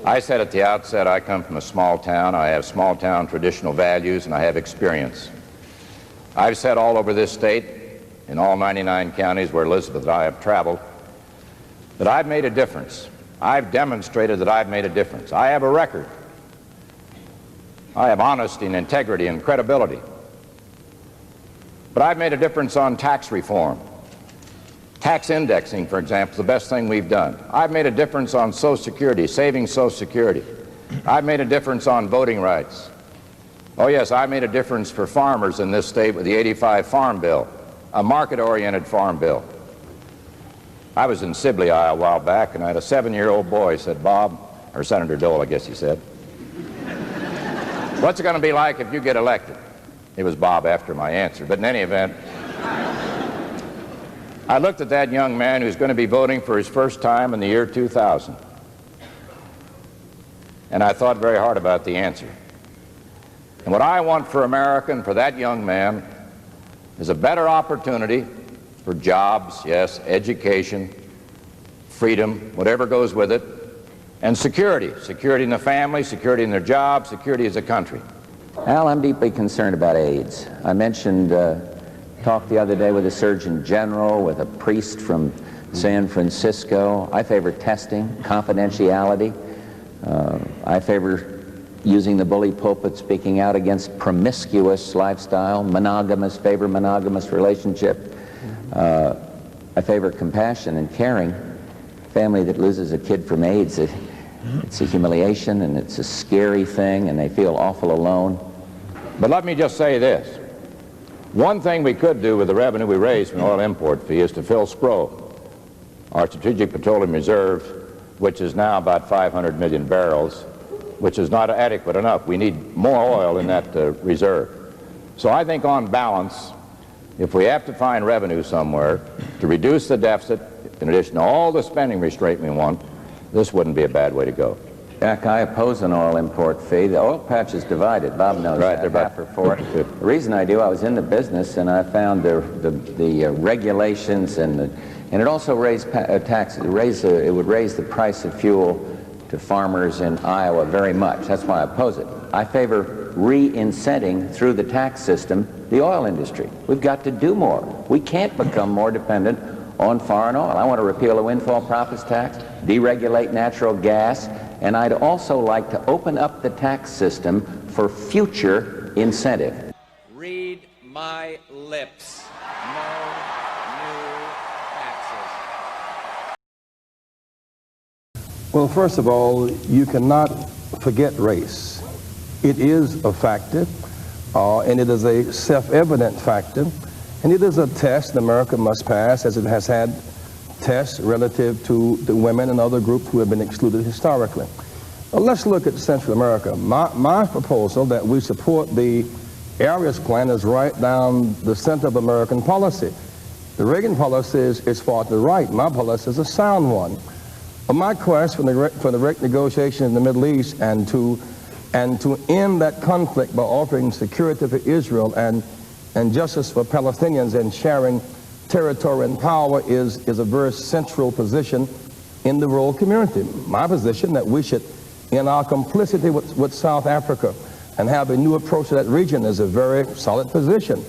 I said at the outset, I come from a small town. I have small town traditional values, and I have experience. I've said all over this state, in all 99 counties where Elizabeth and I have traveled, that I've made a difference. I've demonstrated that I've made a difference. I have a record. I have honesty and integrity and credibility. But I've made a difference on tax reform. Tax indexing, for example, is the best thing we've done. I've made a difference on Social Security, saving Social Security. I've made a difference on voting rights. Oh yes, I made a difference for farmers in this state with the '85 Farm Bill, a market-oriented farm bill. I was in Sibley, Iowa, a while back, and I had a 7-year-old boy said, Bob, or Senator Dole, I guess he said, what's it going to be like if you get elected? It was Bob after my answer, but in any event, I looked at that young man who's going to be voting for his first time in the year 2000, and I thought very hard about the answer. And what I want for America and for that young man is a better opportunity for jobs, yes, education, freedom, whatever goes with it, and security. Security in the family, security in their job, security as a country. Al, I'm deeply concerned about AIDS. I mentioned, talked the other day with a Surgeon General, with a priest from San Francisco. I favor testing, confidentiality. I favor using the bully pulpit, speaking out against promiscuous lifestyle, favor monogamous relationship. I favor compassion and caring. Family that loses a kid from AIDS, it's a humiliation and it's a scary thing and they feel awful alone. But let me just say this. One thing we could do with the revenue we raise from the oil import fee is to fill SPRO, our Strategic Petroleum Reserve, which is now about 500 million barrels, which is not adequate enough. We need more oil in that reserve. So I think on balance, if we have to find revenue somewhere to reduce the deficit, in addition to all the spending restraint we want, this wouldn't be a bad way to go. Jack, I oppose an oil import fee. The oil patch is divided. Bob knows right, that. Half or for it. The reason I do, I was in the business and I found the regulations and it also raised taxes. It would raise the price of fuel to farmers in Iowa very much. That's why I oppose it. I favor re-incenting through the tax system the oil industry. We've got to do more. We can't become more dependent on foreign oil. I want to repeal the windfall profits tax, deregulate natural gas, and I'd also like to open up the tax system for future incentive. Read my lips. No new taxes. Well, first of all, you cannot forget race. It is a factor, and it is a self-evident factor, and it is a test America must pass, as it has had tests relative to the women and other groups who have been excluded historically. Well, let's look at Central America. My proposal that we support the Arias plan is right down the center of American policy. The Reagan policy is far to the right. My policy is a sound one. But my quest for the negotiation in the Middle East and to end that conflict by offering security for Israel and justice for Palestinians and sharing territory and power is a very central position in the world community. My position that we should, in our complicity with South Africa and have a new approach to that region, is a very solid position.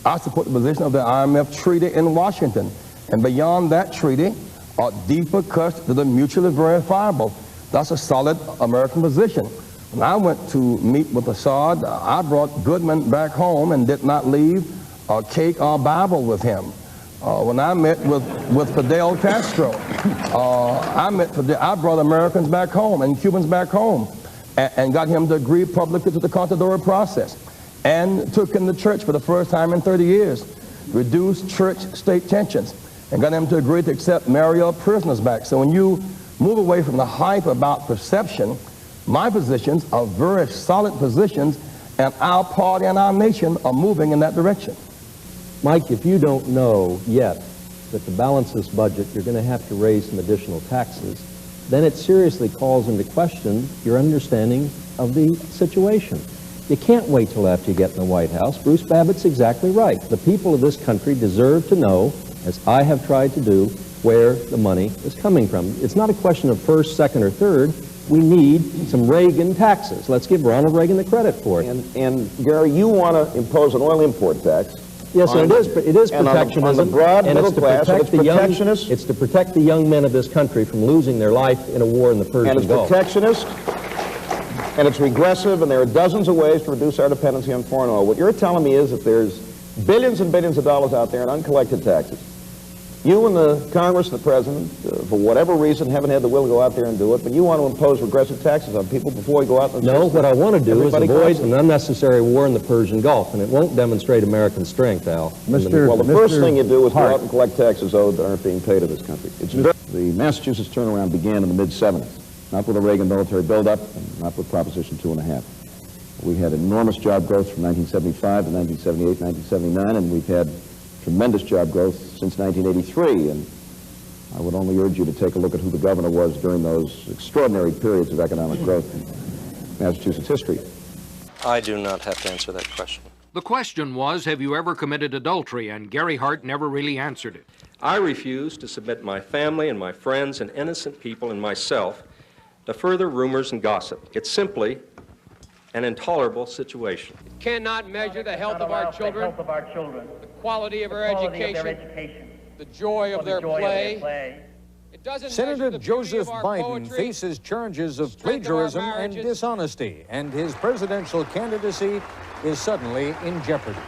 I support the position of the IMF treaty in Washington, and beyond that treaty are deeper cuts to the mutually verifiable. That's a solid American position. When I went to meet with Assad, I brought Goodman back home and did not leave a cake or Bible with him. When I met with Fidel Castro, I brought Americans back home and Cubans back home and got him to agree publicly to the Contadora process and took him to church for the first time in 30 years, reduced church-state tensions, and got him to agree to accept Mariel prisoners back. So when you move away from the hype about perception, my positions are very solid positions, and our party and our nation are moving in that direction. Mike, if you don't know yet that to balance this budget you're going to have to raise some additional taxes, then it seriously calls into question your understanding of the situation. You can't wait till after you get in the White House. Bruce Babbitt's exactly right. The people of this country deserve to know, as I have tried to do, where the money is coming from. It's not a question of first, second, or third. we need some Reagan taxes. Let's give Ronald Reagan the credit for it. And Gary, you want to impose an oil import tax. Yes, and it is and protectionism. on the broad and middle class, it's protectionist. It's to protect the young men of this country from losing their life in a war in the Persian And it's Gulf. protectionist, and it's regressive, and there are dozens of ways to reduce our dependency on foreign oil. What you're telling me is that there's billions and billions of dollars out there in uncollected taxes. You and the Congress and the President, for whatever reason, haven't had the will to go out there and do it, but you want to impose regressive taxes on people before you go out and No, what I want to do is avoid an an unnecessary war in the Persian Gulf, and it won't demonstrate American strength, Al. Well, the first thing you do is go out and collect taxes owed that aren't being paid to this country. The Massachusetts turnaround began in the mid-'70s, not with a Reagan military buildup, and not with Proposition 2.5. We had enormous job growth from 1975 to 1978, 1979, and we've had tremendous job growth since 1983, and I would only urge you to take a look at who the governor was during those extraordinary periods of economic growth in Massachusetts history. I do not have to answer that question. The question was, have you ever committed adultery? And Gary Hart never really answered it. I refuse to submit my family and my friends and innocent people and myself to further rumors and gossip. It's simply an intolerable situation. Cannot measure the health of our children, the quality of our education, the joy of their play. It doesn't Senator Joseph Biden faces charges of plagiarism and dishonesty, and his presidential candidacy is suddenly in jeopardy.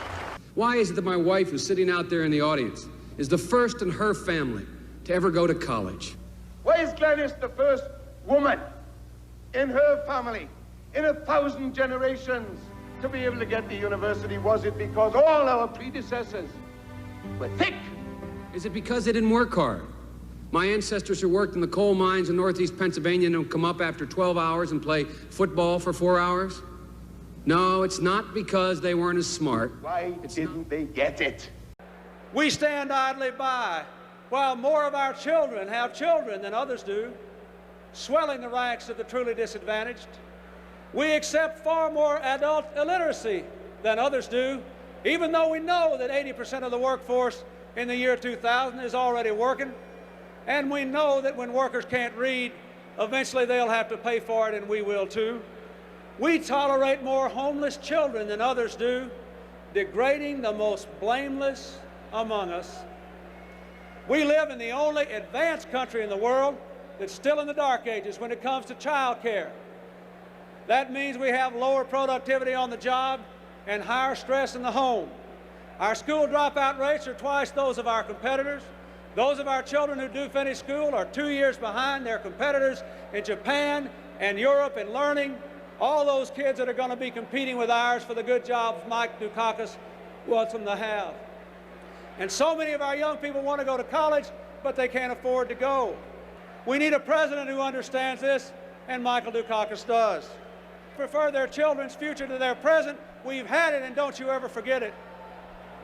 Why is it that my wife, who's sitting out there in the audience, is the first in her family to ever go to college? Why is Gladys the first woman in her family in 1,000 generations to be able to get to university? Was it because all our predecessors were thick? Is it because they didn't work hard? My ancestors who worked in the coal mines in northeast Pennsylvania don't come up after 12 hours and play football for 4 hours? No, it's not because they weren't as smart. Why didn't they get it? We stand idly by while more of our children have children than others do, swelling the ranks of the truly disadvantaged. We accept far more adult illiteracy than others do, even though we know that 80% of the workforce in the year 2000 is already working. And we know that when workers can't read, eventually they'll have to pay for it, and we will too. We tolerate more homeless children than others do, degrading the most blameless among us. We live in the only advanced country in the world that's still in the dark ages when it comes to child care. That means we have lower productivity on the job and higher stress in the home. Our school dropout rates are twice those of our competitors. Those of our children who do finish school are 2 years behind their competitors in Japan and Europe in learning. All those kids that are going to be competing with ours for the good jobs Mike Dukakis wants them to have. And so many of our young people want to go to college, but they can't afford to go. We need a president who understands this, and Michael Dukakis does. Prefer their children's future to their present. We've had it, and don't you ever forget it.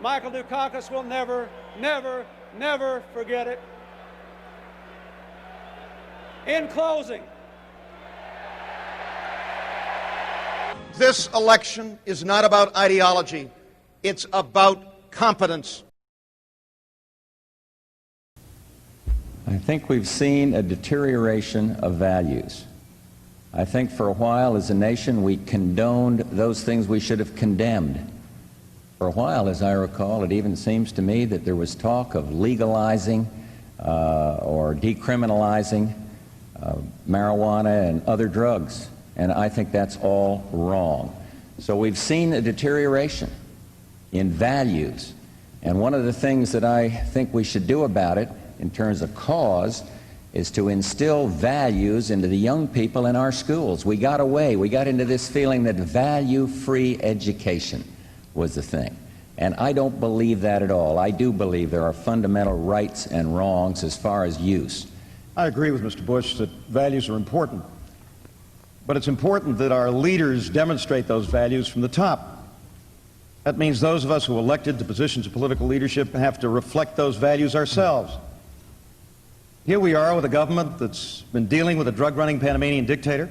Michael Dukakis will never, never, never forget it. In closing, This election is not about ideology. It's about competence. I think we've seen a deterioration of values. I think for a while as a nation we condoned those things we should have condemned. For a while, as I recall, it even seems to me that there was talk of legalizing or decriminalizing marijuana and other drugs, and I think that's all wrong. So we've seen a deterioration in values, and one of the things that I think we should do about it in terms of cause is to instill values into the young people in our schools. We got into this feeling that value-free education was the thing. And I don't believe that at all. I do believe there are fundamental rights and wrongs as far as use. I agree with Mr. Bush that values are important. But it's important that our leaders demonstrate those values from the top. That means those of us who are elected to positions of political leadership have to reflect those values ourselves. Here we are with a government that's been dealing with a drug-running Panamanian dictator.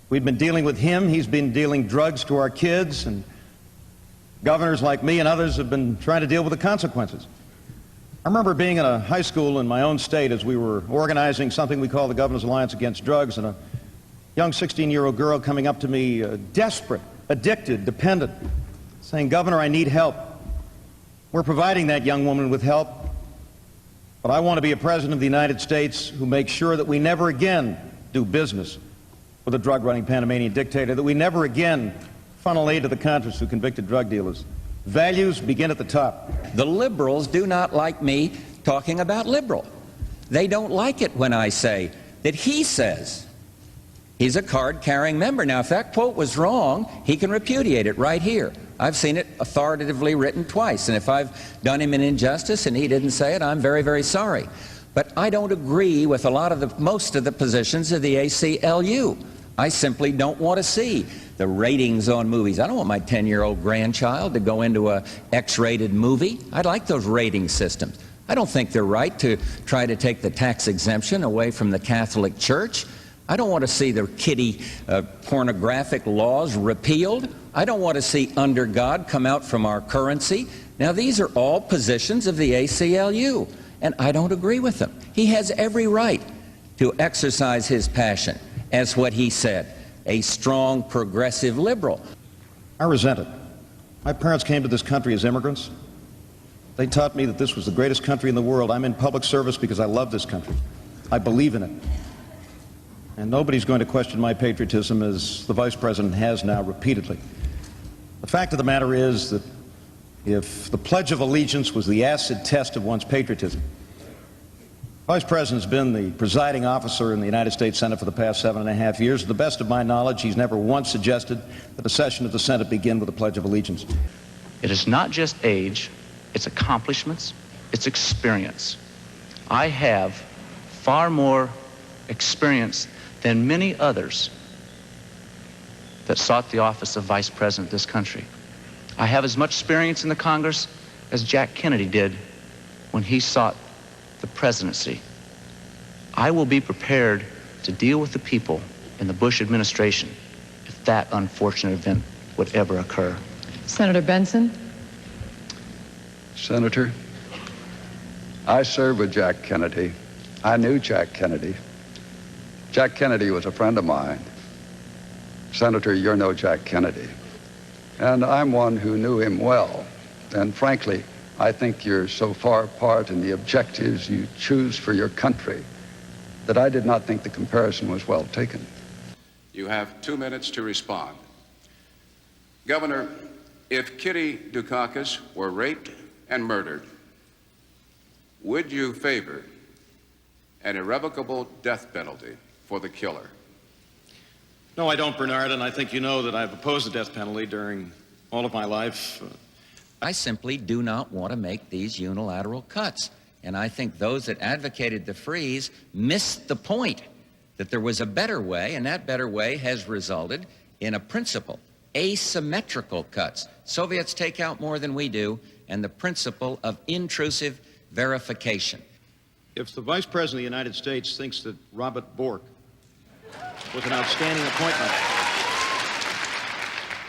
We've been dealing with him. He's been dealing drugs to our kids, and governors like me and others have been trying to deal with the consequences. I remember being in a high school in my own state as we were organizing something we call the Governors Alliance Against Drugs, and a Young 16-year-old girl coming up to me, desperate, addicted, dependent, saying, "Governor, I need help." We're providing that young woman with help, but I want to be a president of the United States who makes sure that we never again do business with a drug-running Panamanian dictator, that we never again funnel aid to the Contras who convicted drug dealers. Values begin at the top. The liberals do not like me talking about liberal. They don't like it when I say that he says he's a card-carrying member. Now, if that quote was wrong, he can repudiate it right here. I've seen it authoritatively written twice, and if I've done him an injustice and he didn't say it, I'm very, very sorry. But I don't agree with most of the positions of the ACLU. I simply don't want to see the ratings on movies. I don't want my 10-year-old grandchild to go into a X-rated movie. I'd like those rating systems. I don't think they're right to try to take the tax exemption away from the Catholic Church. I don't want to see the kiddie pornographic laws repealed. I don't want to see under God come out from our currency. Now, these are all positions of the ACLU, and I don't agree with them. He has every right to exercise his passion as what he said, a strong progressive liberal. I resent it. My parents came to this country as immigrants. They taught me that this was the greatest country in the world. I'm in public service because I love this country. I believe in it. And nobody's going to question my patriotism, as the Vice President has now repeatedly. The fact of the matter is that if the Pledge of Allegiance was the acid test of one's patriotism, Vice President's been the presiding officer in the United States Senate for the past 7.5 years. To the best of my knowledge, he's never once suggested that a session of the Senate begin with the Pledge of Allegiance. It is not just age, it's accomplishments, it's experience. I have far more experience than many others that sought the office of Vice President of this country. I have as much experience in the Congress as Jack Kennedy did when he sought the presidency. I will be prepared to deal with the people in the Bush administration if that unfortunate event would ever occur. Senator Benson. Senator, I served with Jack Kennedy. I knew Jack Kennedy. Jack Kennedy was a friend of mine. Senator, you're no Jack Kennedy. And I'm one who knew him well. And frankly, I think you're so far apart in the objectives you choose for your country that I did not think the comparison was well taken. You have 2 minutes to respond. Governor, if Kitty Dukakis were raped and murdered, would you favor an irrevocable death penalty for the killer? No, I don't, Bernard, and I think you know that I've opposed the death penalty during all of my life. I simply do not want to make these unilateral cuts. And I think those that advocated the freeze missed the point that there was a better way, and that better way has resulted in a principle, asymmetrical cuts. Soviets take out more than we do, and the principle of intrusive verification. If the Vice President of the United States thinks that Robert Bork was an outstanding appointment,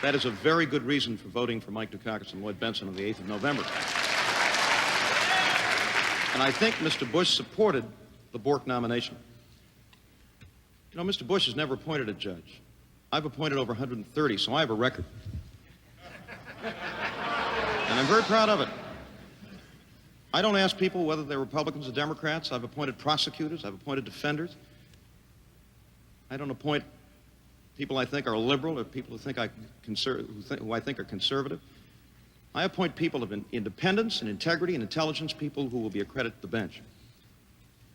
that is a very good reason for voting for Mike Dukakis and Lloyd Bentsen on the 8th of November. And I think Mr. Bush supported the Bork nomination. You know, Mr. Bush has never appointed a judge. I've appointed over 130, so I have a record. And I'm very proud of it. I don't ask people whether they're Republicans or Democrats. I've appointed prosecutors. I've appointed defenders. I don't appoint people I think are liberal or people who think who I think are conservative. I appoint people of independence and integrity and intelligence, people who will be a credit to the bench.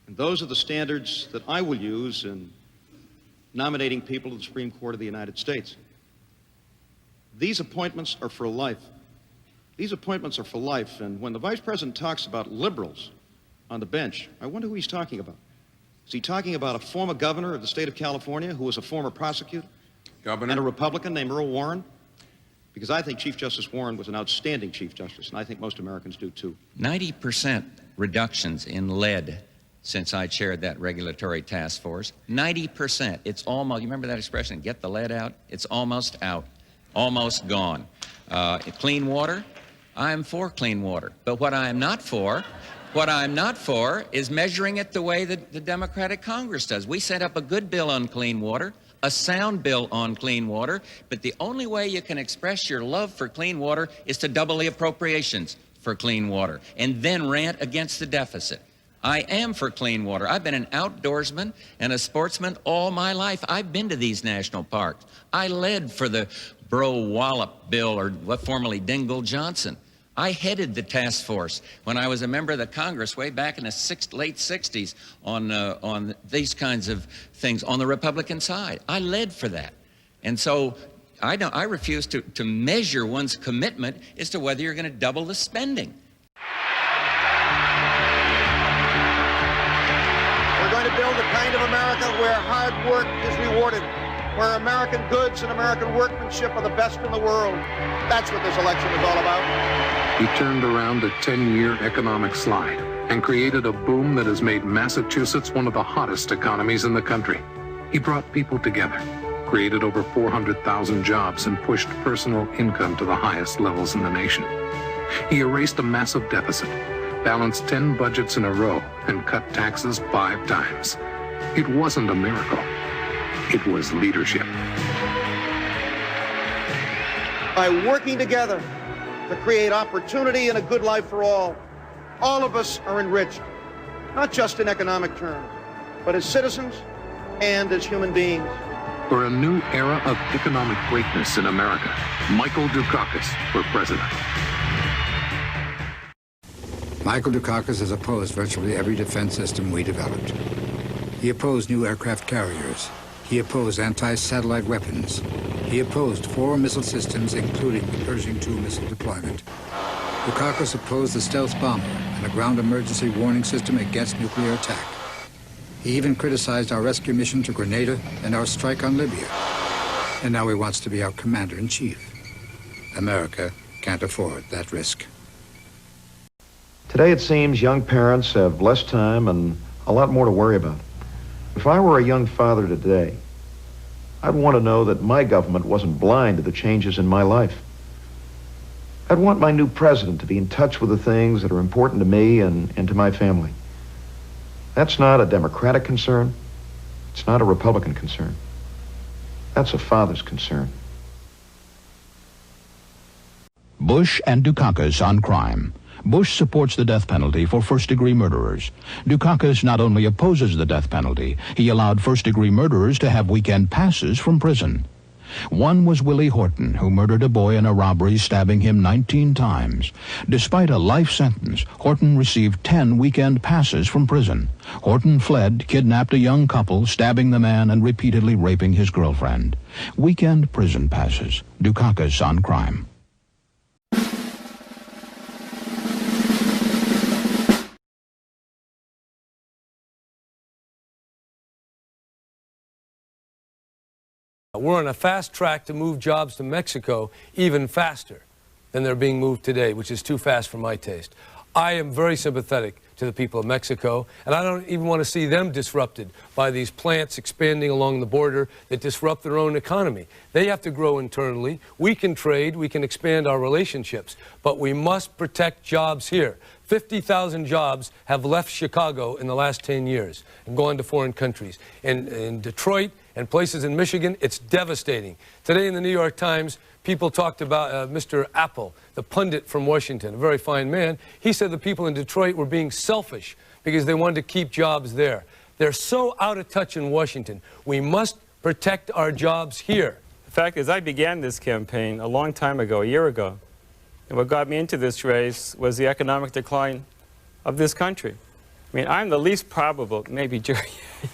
And those are the standards that I will use in nominating people to the Supreme Court of the United States. These appointments are for life. These appointments are for life, and when the Vice President talks about liberals on the bench, I wonder who he's talking about. Is he talking about a former governor of the state of California who was a former prosecutor? Governor? And a Republican named Earl Warren? Because I think Chief Justice Warren was an outstanding Chief Justice, and I think most Americans do too. 90% reductions in lead since I chaired that regulatory task force. 90%. It's almost, you remember that expression, get the lead out? It's almost out, almost gone. Clean water? I'm for clean water. But what I'm not for is measuring it the way that the Democratic Congress does. We set up a good bill on clean water. a sound bill on clean water, but the only way you can express your love for clean water is to double the appropriations for clean water and then rant against the deficit. I am for clean water. I've been an outdoorsman and a sportsman all my life. I've been to these national parks. I led for the Bro-Wallop bill, or what formerly Dingell-Johnson. I headed the task force when I was a member of the Congress way back in the late 60s on these kinds of things on the Republican side. I led for that. And so I refuse to measure one's commitment as to whether you're going to double the spending. We're going to build a kind of America where hard work is rewarded, where American goods and American workmanship are the best in the world. That's what this election is all about. He turned around a 10-year economic slide and created a boom that has made Massachusetts one of the hottest economies in the country. He brought people together, created over 400,000 jobs, and pushed personal income to the highest levels in the nation. He erased a massive deficit, balanced 10 budgets in a row, and cut taxes 5 times. It wasn't a miracle. It was leadership. By working together to create opportunity and a good life for all of us are enriched, not just in economic terms, but as citizens and as human beings. For a new era of economic greatness in America, Michael Dukakis for president. Michael Dukakis has opposed virtually every defense system we developed. He opposed new aircraft carriers. He opposed anti-satellite weapons. He opposed 4 missile systems, including the Pershing II missile deployment. Dukakis opposed the stealth bomber and a ground emergency warning system against nuclear attack. He even criticized our rescue mission to Grenada and our strike on Libya. And now he wants to be our commander-in-chief. America can't afford that risk. Today, it seems young parents have less time and a lot more to worry about. If I were a young father today, I'd want to know that my government wasn't blind to the changes in my life. I'd want my new president to be in touch with the things that are important to me and to my family. That's not a Democratic concern. It's not a Republican concern. That's a father's concern. Bush and Dukakis on crime. Bush supports the death penalty for first-degree murderers. Dukakis not only opposes the death penalty, he allowed first-degree murderers to have weekend passes from prison. One was Willie Horton, who murdered a boy in a robbery, stabbing him 19 times. Despite a life sentence, Horton received 10 weekend passes from prison. Horton fled, kidnapped a young couple, stabbing the man and repeatedly raping his girlfriend. Weekend prison passes. Dukakis on crime. We're on a fast track to move jobs to Mexico even faster than they're being moved today, which is too fast for my taste. I am very sympathetic to the people of Mexico, and I don't even want to see them disrupted by these plants expanding along the border that disrupt their own economy. They have to grow internally. We can trade, we can expand our relationships, but we must protect jobs here. 50,000 jobs have left Chicago in the last 10 years and gone to foreign countries. In Detroit and places in Michigan, it's devastating. Today in the New York Times, people talked about Mr. Apple, the pundit from Washington, a very fine man. He said the people in Detroit were being selfish because they wanted to keep jobs there. They're so out of touch in Washington. We must protect our jobs here. The fact is, I began this campaign a long time ago, a year ago. And what got me into this race was the economic decline of this country. I mean, I'm the least probable, maybe Jerry,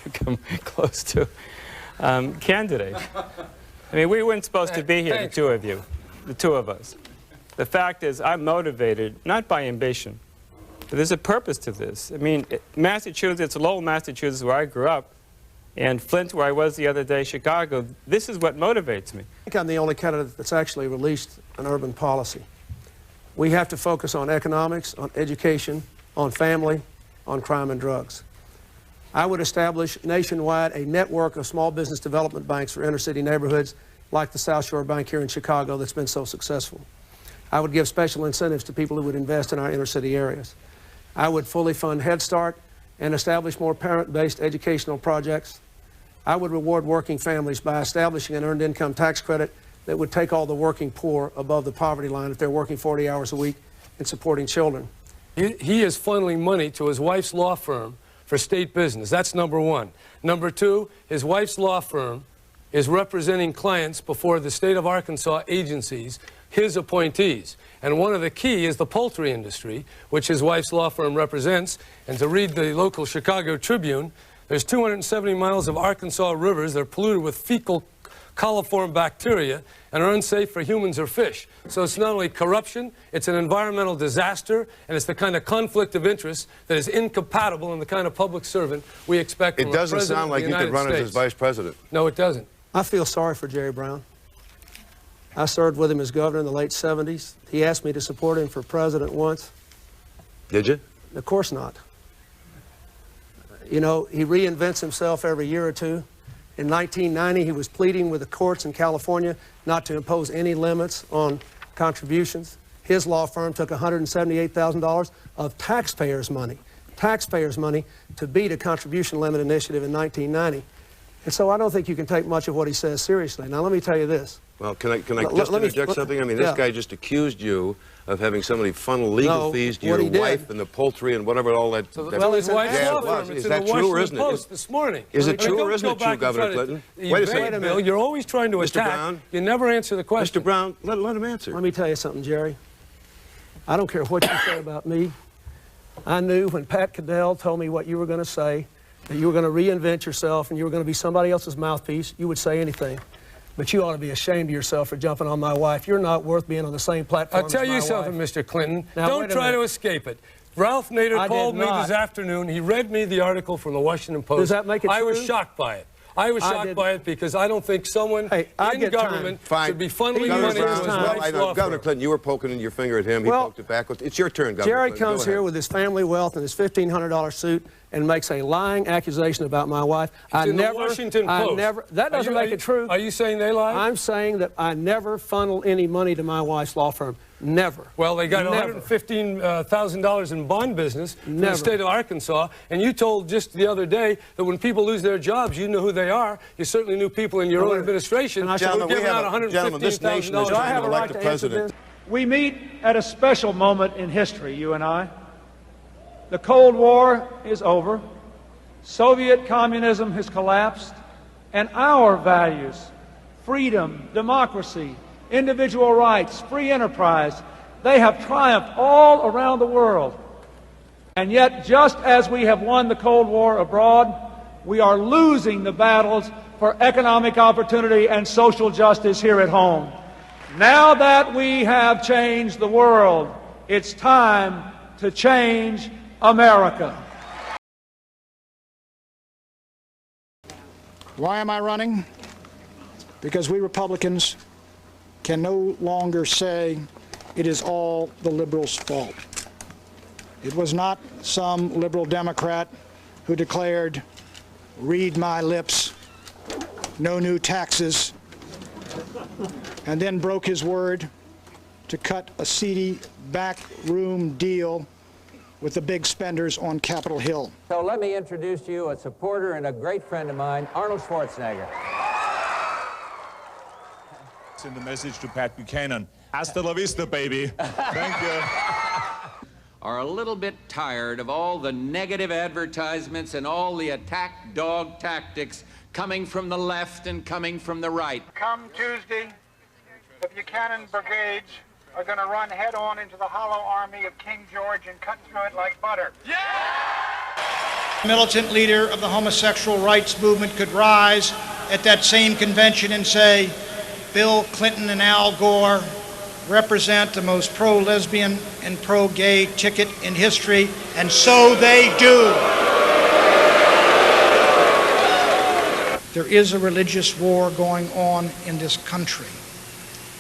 you come close to, candidate. I mean, we weren't supposed to be here, the two of you, the two of us. The fact is, I'm motivated, not by ambition, but there's a purpose to this. I mean, Massachusetts, Lowell, Massachusetts, where I grew up, and Flint, where I was the other day, Chicago, this is what motivates me. I think I'm the only candidate that's actually released an urban policy. We have to focus on economics, on education, on family, on crime and drugs. I would establish nationwide a network of small business development banks for inner city neighborhoods like the South Shore Bank here in Chicago that's been so successful. I would give special incentives to people who would invest in our inner city areas. I would fully fund Head Start and establish more parent-based educational projects. I would reward working families by establishing an earned income tax credit that would take all the working poor above the poverty line if they're working 40 hours a week and supporting children. He is funneling money to his wife's law firm for state business. That's number one. Number two, his wife's law firm is representing clients before the state of Arkansas agencies, his appointees. And one of the key is the poultry industry, which his wife's law firm represents. And to read the local Chicago Tribune, there's 270 miles of Arkansas rivers that are polluted with fecal coliform bacteria and are unsafe for humans or fish. So it's not only corruption, it's an environmental disaster, and it's the kind of conflict of interest that is incompatible in the kind of public servant we expect from a president of the United States. It doesn't sound like you could run it as vice president. No, it doesn't. I feel sorry for Jerry Brown. I served with him as governor in the late 70s. He asked me to support him for president once. Did you? Of course not. You know, he reinvents himself every year or two. In 1990, he was pleading with the courts in California not to impose any limits on contributions. His law firm took $178,000 of taxpayers' money to beat a contribution limit initiative in 1990. And so I don't think you can take much of what he says seriously. Now, let me tell you this. Well, can I just interject something? I mean, this guy just accused you of having somebody funnel legal fees to your wife and the poultry and whatever all that. Well, his wife's law firm. Is that true or isn't it? Post this morning. Is it true or isn't it true, Governor Clinton? Wait a second, Bill. You're always trying to attack. Brown, you never answer the question. Mr. Brown, let him answer. Let me tell you something, Jerry. I don't care what you say about me. I knew when Pat Caddell told me what you were going to say, that you were going to reinvent yourself and you were going to be somebody else's mouthpiece, you would say anything. But you ought to be ashamed of yourself for jumping on my wife. You're not worth being on the same platform I'll tell as my you something, wife. Mr. Clinton. Now, Don't try to escape it. Ralph Nader called me this afternoon. He read me the article from the Washington Post. Does that make it I was true? shocked by it. I was shocked by it because I don't think someone in government should be funneling money to his wife's law firm. Governor Clinton, you were poking your finger at him. He poked it back. It's your turn, Governor Jerry Clinton. comes here with his family wealth and his $1,500 suit and makes a lying accusation about my wife. It's in the Washington Post. That doesn't make it true. Are you saying they lied? I'm saying that I never funnel any money to my wife's law firm. Never. Well, they got $115,000 in bond business from the state of Arkansas, and you told just the other day that when people lose their jobs, you know who they are. You certainly knew people in your own administration who were giving out $115,000. Do I have a right to answer this? We meet at a special moment in history, you and I. The Cold War is over. Soviet communism has collapsed. And our values, freedom, democracy, individual rights, free enterprise, they have triumphed all around the world. And yet, just as we have won the Cold War abroad, we are losing the battles for economic opportunity and social justice here at home. Now that we have changed the world, it's time to change America. Why am I running? Because we Republicans can no longer say it is all the liberals' fault. It was not some liberal Democrat who declared, "Read my lips, no new taxes," and then broke his word to cut a seedy backroom deal with the big spenders on Capitol Hill. So let me introduce to you a supporter and a great friend of mine, Arnold Schwarzenegger. Send a message to Pat Buchanan. Hasta la vista, baby. Thank you. Are a little bit tired of all the negative advertisements and all the attack dog tactics coming from the left and coming from the right. Come Tuesday, the Buchanan brigades are going to run head-on into the hollow army of King George and cut through it like butter. Yeah! Militant leader of the homosexual rights movement could rise at that same convention and say, Bill Clinton and Al Gore represent the most pro-lesbian and pro-gay ticket in history, and so they do. There is a religious war going on in this country.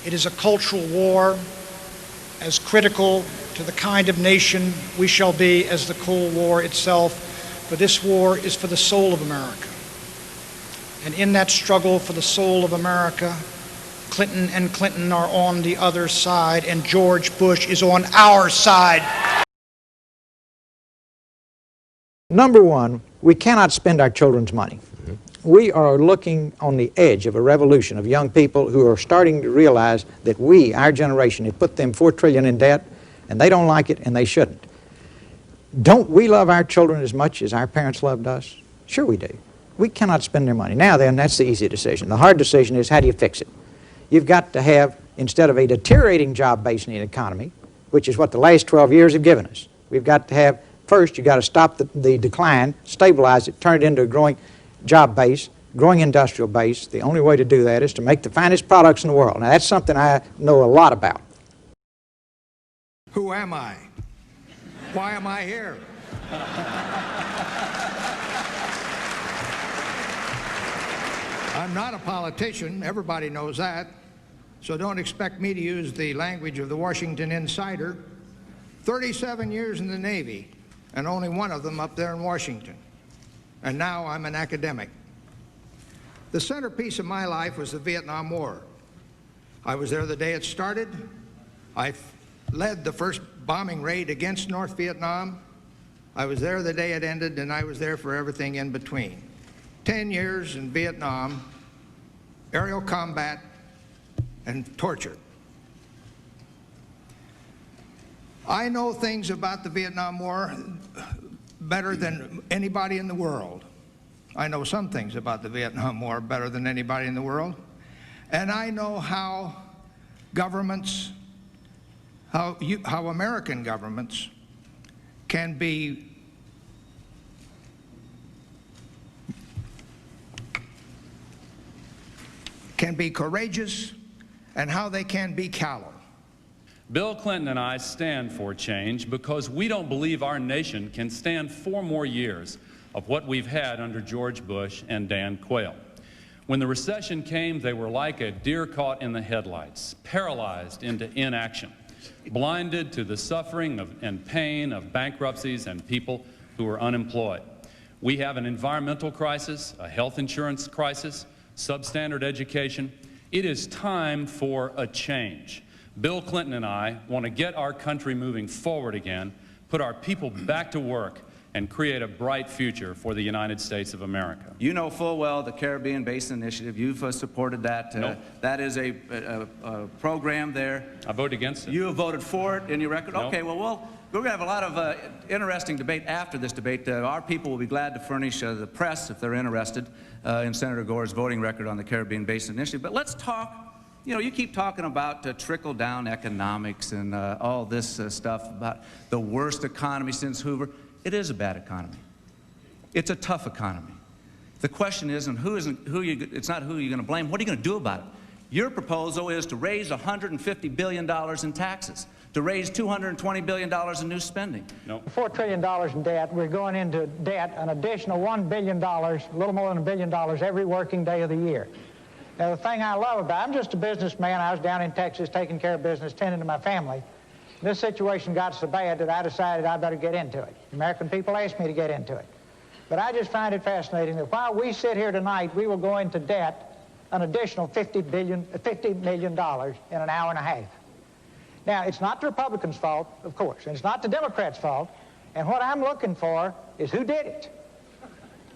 It is a cultural war as critical to the kind of nation we shall be as the Cold War itself, but this war is for the soul of America. And in that struggle for the soul of America, Clinton and Clinton are on the other side, and George Bush is on our side. Number one, we cannot spend our children's money. we are looking on the edge of a revolution of young people who are starting to realize that we, our generation, have put them $4 trillion in debt, and they don't like it, and they shouldn't. Don't we love our children as much as our parents loved us? Sure we do. We cannot spend their money. Now then, that's the easy decision. The hard decision is, how do you fix it? You've got to have, instead of a deteriorating job base in the economy, which is what the last 12 years have given us, we've got to have, first, you've got to stop the decline, stabilize it, turn it into a growing job base, growing industrial base. The only way to do that is to make the finest products in the world. Now, that's something I know a lot about. Who am I? Why am I here? I'm not a politician. Everybody knows that. So don't expect me to use the language of the Washington Insider. 37 years in the Navy, and only one of them up there in Washington. And now I'm an academic. The centerpiece of my life was the Vietnam War. I was there the day it started. I led the first bombing raid against North Vietnam. I was there the day it ended, and I was there for everything in between. 10 years in Vietnam, aerial combat, and torture. I know things about the Vietnam War better than anybody in the world. I know some things about the Vietnam War better than anybody in the world. And I know how governments, how American governments can be courageous and how they can be callow. Bill Clinton and I stand for change because we don't believe our nation can stand 4 more years of what we've had under George Bush and Dan Quayle. When the recession came, they were like a deer caught in the headlights, paralyzed into inaction, blinded to the suffering and pain of bankruptcies and people who are unemployed. We have an environmental crisis, a health insurance crisis, substandard education. It is time for a change. Bill Clinton and I want to get our country moving forward again, put our people back to work, and create a bright future for the United States of America. You know full well the Caribbean Basin Initiative. You've supported that. No. That is a program there. I voted against it. You have voted for it in your record? No. Okay, well, we're going to have a lot of interesting debate after this debate. Our people will be glad to furnish the press, if they're interested, in Senator Gore's voting record on the Caribbean Basin Initiative. But let's talk. You know, you keep talking about trickle-down economics and all this stuff about the worst economy since Hoover. It is a bad economy. It's a tough economy. The question isn't it's not who you're going to blame. What are you going to do about it? Your proposal is to raise $150 billion in taxes, to raise $220 billion in new spending. No. $4 trillion in debt. We're going into debt an additional $1 billion, a little more than $1 billion every working day of the year. Now, the thing I love about it, I'm just a businessman. I was down in Texas taking care of business, tending to my family. This situation got so bad that I decided I better get into it. The American people asked me to get into it. But I just find it fascinating that while we sit here tonight, we will go into debt an additional $50 million in an hour and a half. Now, it's not the Republicans' fault, of course, and it's not the Democrats' fault. And what I'm looking for is who did it.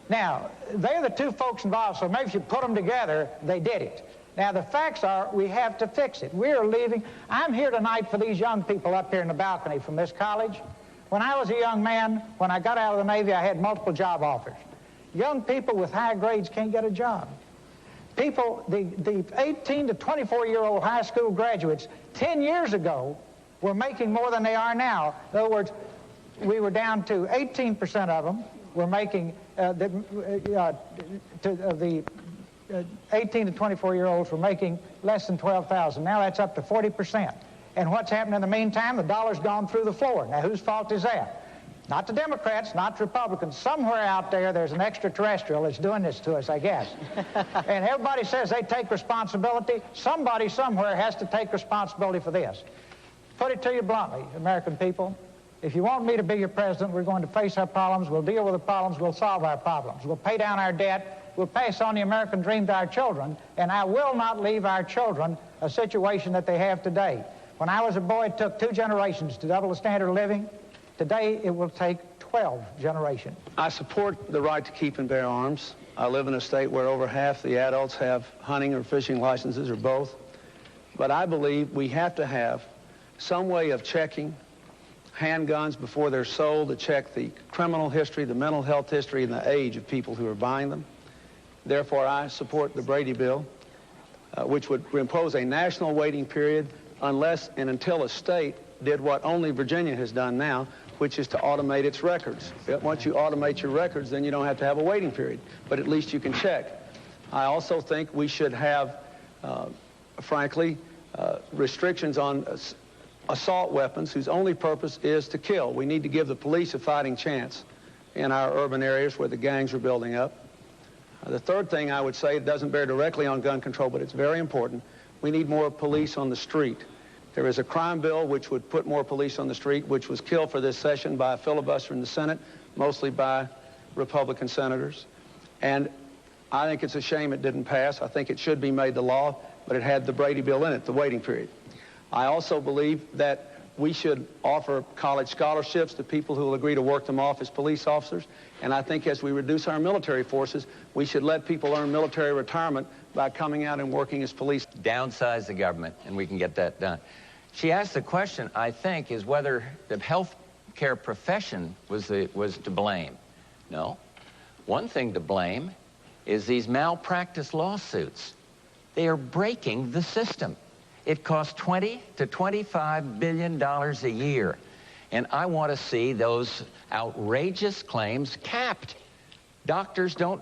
Now, they're the two folks involved, so maybe if you put them together, they did it. Now, the facts are we have to fix it. We're leaving. I'm here tonight for these young people up here in the balcony from this college. When I was a young man, when I got out of the Navy, I had multiple job offers. Young people with high grades can't get a job. People, the 18 to 24-year-old high school graduates 10 years ago were making more than they are now. In other words, we were down to 18% of them were making, the 18 to 24-year-olds were making less than $12,000. Now that's up to 40%. And what's happened in the meantime? The dollar's gone through the floor. Now, whose fault is that? Not the Democrats, not the Republicans. Somewhere out there, there's an extraterrestrial that's doing this to us, I guess. And everybody says they take responsibility. Somebody somewhere has to take responsibility for this. Put it to you bluntly, American people. If you want me to be your president, we're going to face our problems, we'll deal with the problems, we'll solve our problems. We'll pay down our debt, we'll pass on the American dream to our children, and I will not leave our children a situation that they have today. When I was a boy, it took 2 generations to double the standard of living. Today, it will take 12 generations. I support the right to keep and bear arms. I live in a state where over half the adults have hunting or fishing licenses or both. But I believe we have to have some way of checking handguns before they're sold, to check the criminal history, the mental health history, and the age of people who are buying them. Therefore, I support the Brady bill, which would impose a national waiting period unless and until a state did what only Virginia has done now, which is to automate its records. Once you automate your records, then you don't have to have a waiting period, but at least you can check. I also think we should have, frankly, restrictions on assault weapons whose only purpose is to kill. We need to give the police a fighting chance in our urban areas where the gangs are building up. The third thing I would say, it doesn't bear directly on gun control, but it's very important. We need more police on the street. There is a crime bill which would put more police on the street, which was killed for this session by a filibuster in the Senate, mostly by Republican senators. And I think it's a shame it didn't pass. I think it should be made the law, but it had the Brady bill in it, the waiting period. I also believe that we should offer college scholarships to people who will agree to work them off as police officers. And I think as we reduce our military forces, we should let people earn military retirement by coming out and working as police. Downsize the government, and we can get that done. She asked the question, I think, is whether the health care profession was to blame. No. One thing to blame is these malpractice lawsuits. They are breaking the system. It costs $20 to $25 billion a year. And I want to see those outrageous claims capped. Doctors don't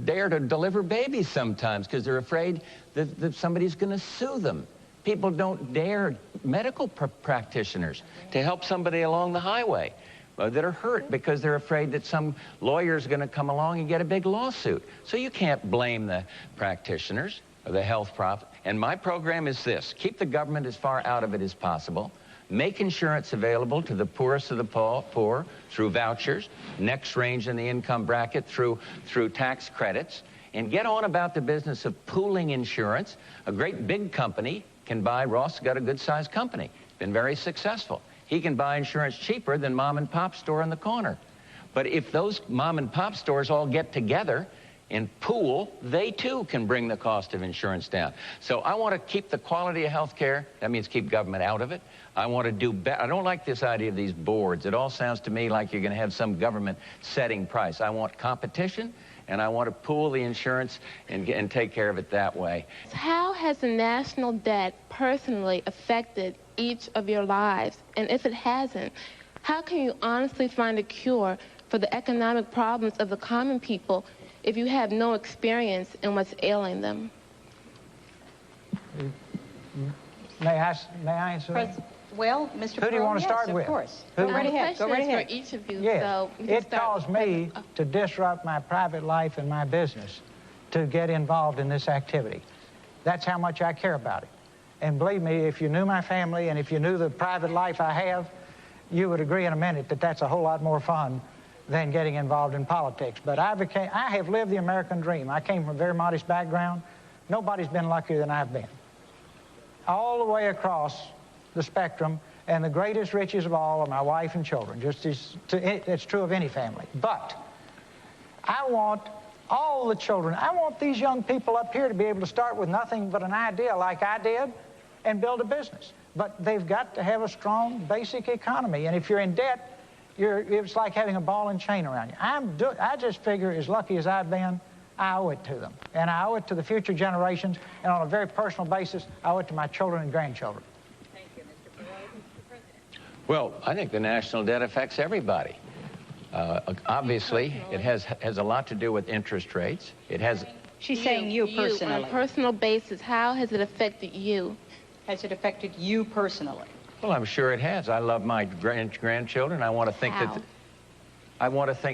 dare to deliver babies sometimes because they're afraid that somebody's going to sue them. People don't dare, medical practitioners, to help somebody along the highway that are hurt because they're afraid that some lawyer's going to come along and get a big lawsuit. So you can't blame the practitioners or the health profit. And my program is this: keep the government as far out of it as possible, make insurance available to the poorest of the poor through vouchers, next range in the income bracket through tax credits, and get on about the business of pooling insurance. A great big company can buy, Ross got a good-sized company, been very successful. He can buy insurance cheaper than mom and pop store on the corner. But if those mom and pop stores all get together and pool, they too can bring the cost of insurance down. So I want to keep the quality of health care. That means keep government out of it. I want to do better. I don't like this idea of these boards. It all sounds to me like you're going to have some government setting price. I want competition, and I want to pool the insurance and take care of it that way. How has the national debt personally affected each of your lives? And if it hasn't, how can you honestly find a cure for the economic problems of the common people if you have no experience in what's ailing them? May I answer that? Well, Mr. Who do you want to start with? Of course. Who? Go right ahead. Go right ahead. For each of you. Yes. So it caused me to disrupt my private life and my business to get involved in this activity. That's how much I care about it. And believe me, if you knew my family and if you knew the private life I have, you would agree in a minute that that's a whole lot more fun than getting involved in politics. But I have lived the American dream. I came from a very modest background. Nobody's been luckier than I've been. All the way across the spectrum, and the greatest riches of all are my wife and children. Just as it's true of any family. But I want all the children, I want these young people up here to be able to start with nothing but an idea like I did and build a business. But they've got to have a strong basic economy. And if you're in debt, it's like having a ball and chain around you. I just figure, as lucky as I've been, I owe it to them. And I owe it to the future generations. And on a very personal basis, I owe it to my children and grandchildren. Thank you, Mr. Perot. Mr. President. Well, I think the national debt affects everybody. Obviously, it has a lot to do with interest rates. It has. She's saying you personally. On a personal basis, how has it affected you? Has it affected you personally? Well, I'm sure it has. I love my grandchildren. I want to think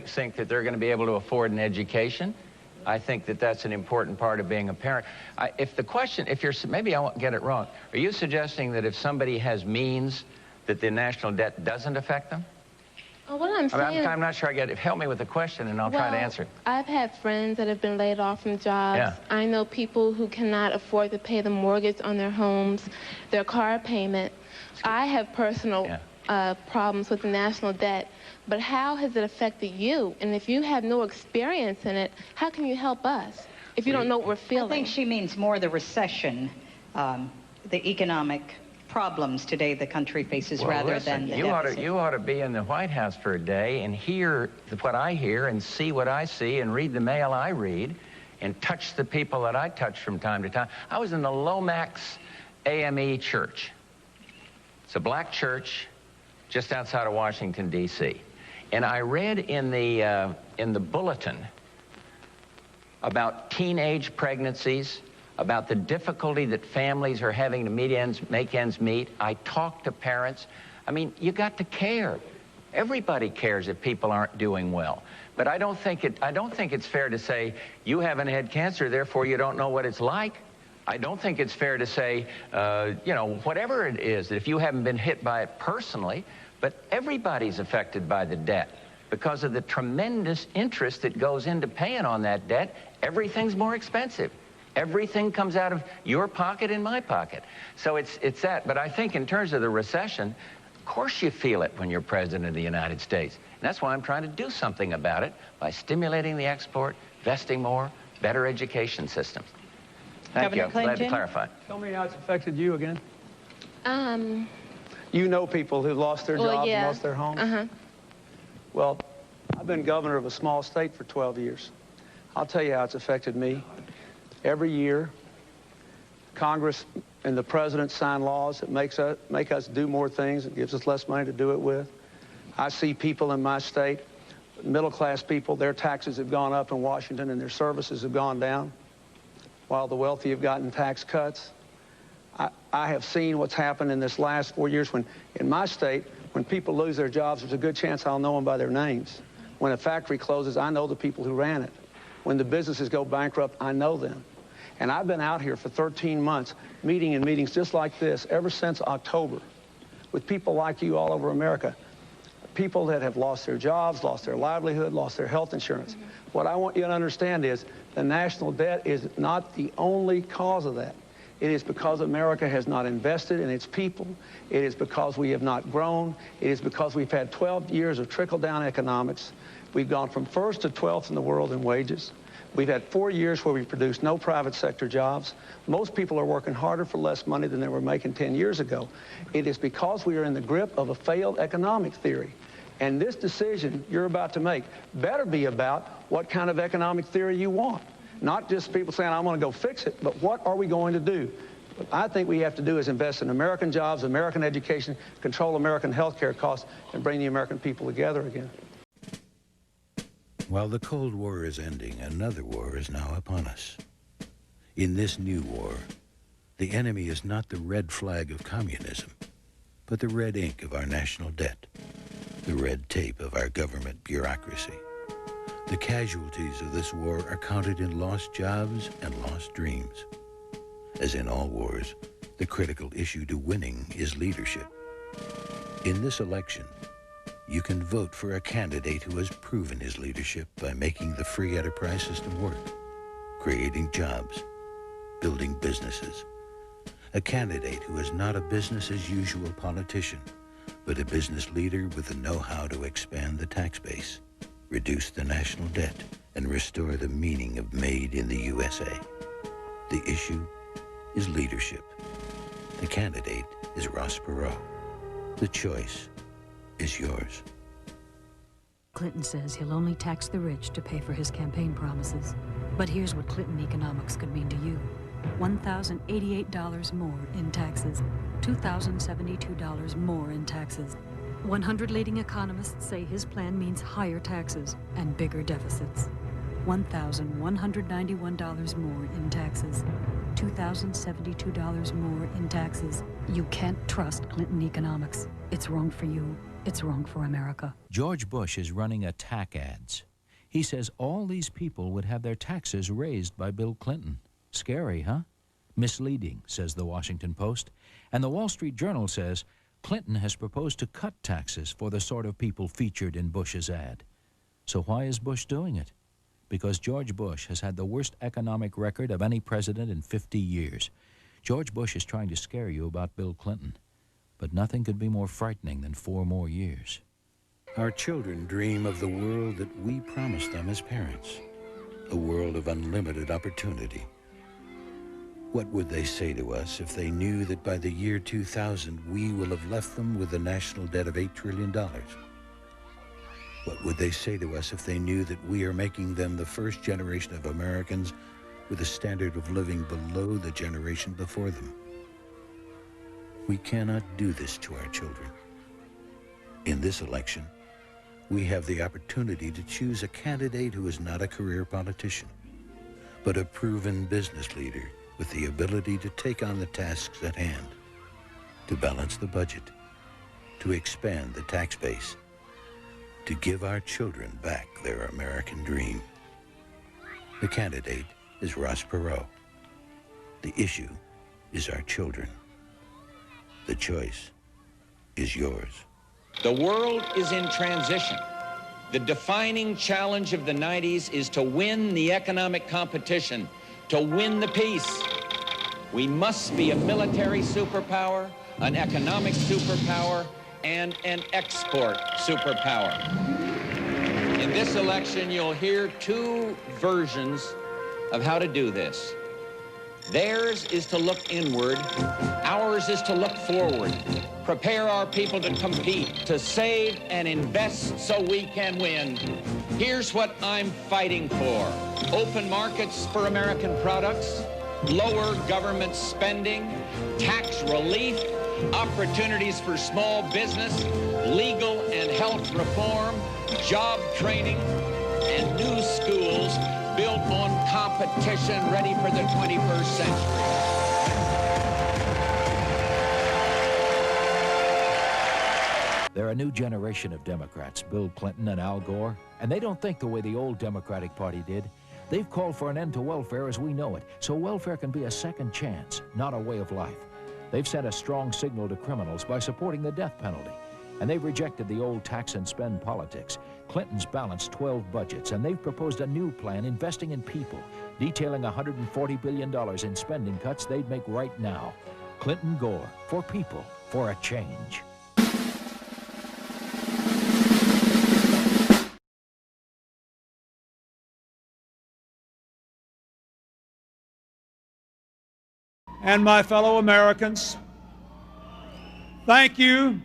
think that they're going to be able to afford an education. I think that that's an important part of being a parent. Maybe I won't get it wrong. Are you suggesting that if somebody has means, that the national debt doesn't affect them? Well, what I'm saying... I'm not sure I get it. Help me with the question, and I'll try to answer it. I've had friends that have been laid off from jobs. Yeah. I know people who cannot afford to pay the mortgage on their homes, their car payment. I have personal problems with the national debt, but how has it affected you? And if you have no experience in it, how can you help us if you don't know what we're feeling? I think she means more the recession, the economic problems today the country faces, Well, rather listen, than the you deficit. you ought to be in the White House for a day and hear what I hear and see what I see and read the mail I read and touch the people that I touch from time to time. I was in the Lomax AME Church. It's a black church just outside of Washington, D.C. And I read in the bulletin about teenage pregnancies, about the difficulty that families are having to make ends meet. I talked to parents. I mean, you got to care. Everybody cares if people aren't doing well. But I don't think it's fair to say you haven't had cancer, therefore you don't know what it's like. I don't think it's fair to say, you know, whatever it is, that if you haven't been hit by it personally, but everybody's affected by the debt because of the tremendous interest that goes into paying on that debt. Everything's more expensive. Everything comes out of your pocket and my pocket. So it's that. But I think in terms of the recession, of course you feel it when you're president of the United States. And that's why I'm trying to do something about it by stimulating the export, investing more, better education systems. Thank you. Glad to clarify. Tell me how it's affected you again. You know people who've lost their jobs yeah. and lost their homes? Well, I've been governor of a small state for 12 years. I'll tell you how it's affected me. Every year, Congress and the president sign laws that make us do more things and gives us less money to do it with. I see people in my state, middle-class people, their taxes have gone up in Washington and their services have gone down, while the wealthy have gotten tax cuts. I have seen what's happened in this last 4 years when, in my state, when people lose their jobs, there's a good chance I'll know them by their names. When a factory closes, I know the people who ran it. When the businesses go bankrupt, I know them. And I've been out here for 13 months, meeting in meetings just like this ever since October, with people like you all over America, people that have lost their jobs, lost their livelihood, lost their health insurance. What I want you to understand is the national debt is not the only cause of that. It is because America has not invested in its people. It is because we have not grown. It is because we've had 12 years of trickle-down economics. We've gone from 1st to 12th in the world in wages. We've had 4 years where we've produced no private sector jobs. Most people are working harder for less money than they were making 10 years ago. It is because we are in the grip of a failed economic theory. And this decision you're about to make better be about what kind of economic theory you want. Not just people saying, I'm going to go fix it, but what are we going to do? What I think we have to do is invest in American jobs, American education, control American health care costs, and bring the American people together again. While the Cold War is ending, another war is now upon us. In this new war, the enemy is not the red flag of communism, but the red ink of our national debt, the red tape of our government bureaucracy. The casualties of this war are counted in lost jobs and lost dreams. As in all wars, the critical issue to winning is leadership. In this election, you can vote for a candidate who has proven his leadership by making the free enterprise system work, creating jobs, building businesses. A candidate who is not a business-as-usual politician, but a business leader with the know-how to expand the tax base, reduce the national debt, and restore the meaning of made in the USA. The issue is leadership. The candidate is Ross Perot. The choice is yours. Clinton says he'll only tax the rich to pay for his campaign promises. But here's what Clinton economics could mean to you. $1,088 more in taxes. $2,072 more in taxes. 100 leading economists say his plan means higher taxes and bigger deficits. $1,191 more in taxes. $2,072 more in taxes. You can't trust Clinton economics. It's wrong for you. It's wrong for America. George Bush is running attack ads. He says all these people would have their taxes raised by Bill Clinton. Scary, huh? Misleading, says the Washington Post. And the Wall Street Journal says Clinton has proposed to cut taxes for the sort of people featured in Bush's ad. So why is Bush doing it? Because George Bush has had the worst economic record of any president in 50 years. George Bush is trying to scare you about Bill Clinton. but nothing could be more frightening than 4 more years. Our children dream of the world that we promised them as parents, a world of unlimited opportunity. What would they say to us if they knew that by the year 2000 we will have left them with a national debt of $8 trillion? What would they say to us if they knew that we are making them the first generation of Americans with a standard of living below the generation before them? We cannot do this to our children. In this election, we have the opportunity to choose a candidate who is not a career politician, but a proven business leader with the ability to take on the tasks at hand, to balance the budget, to expand the tax base, to give our children back their American dream. The candidate is Ross Perot. The issue is our children. The choice is yours. The world is in transition. The defining challenge of the 90s is to win the economic competition, to win the peace. We must be a military superpower, an economic superpower, and an export superpower. In this election, you'll hear 2 versions of how to do this. Theirs is to look inward. Ours is to look forward. Prepare our people to compete, to save and invest so we can win. Here's what I'm fighting for. Open markets for American products, lower government spending, tax relief, opportunities for small business, legal and health reform, job training, and new schools built on competition ready for the 21st century. They're a new generation of Democrats, Bill Clinton and Al Gore, and they don't think the way the old Democratic Party did. They've called for an end to welfare as we know it, so welfare can be a second chance, not a way of life. They've sent a strong signal to criminals by supporting the death penalty, and they've rejected the old tax and spend politics. Clinton's balanced 12 budgets, and they've proposed a new plan investing in people, detailing $140 billion in spending cuts they'd make right now. Clinton Gore, for people, for a change. And my fellow Americans, thank you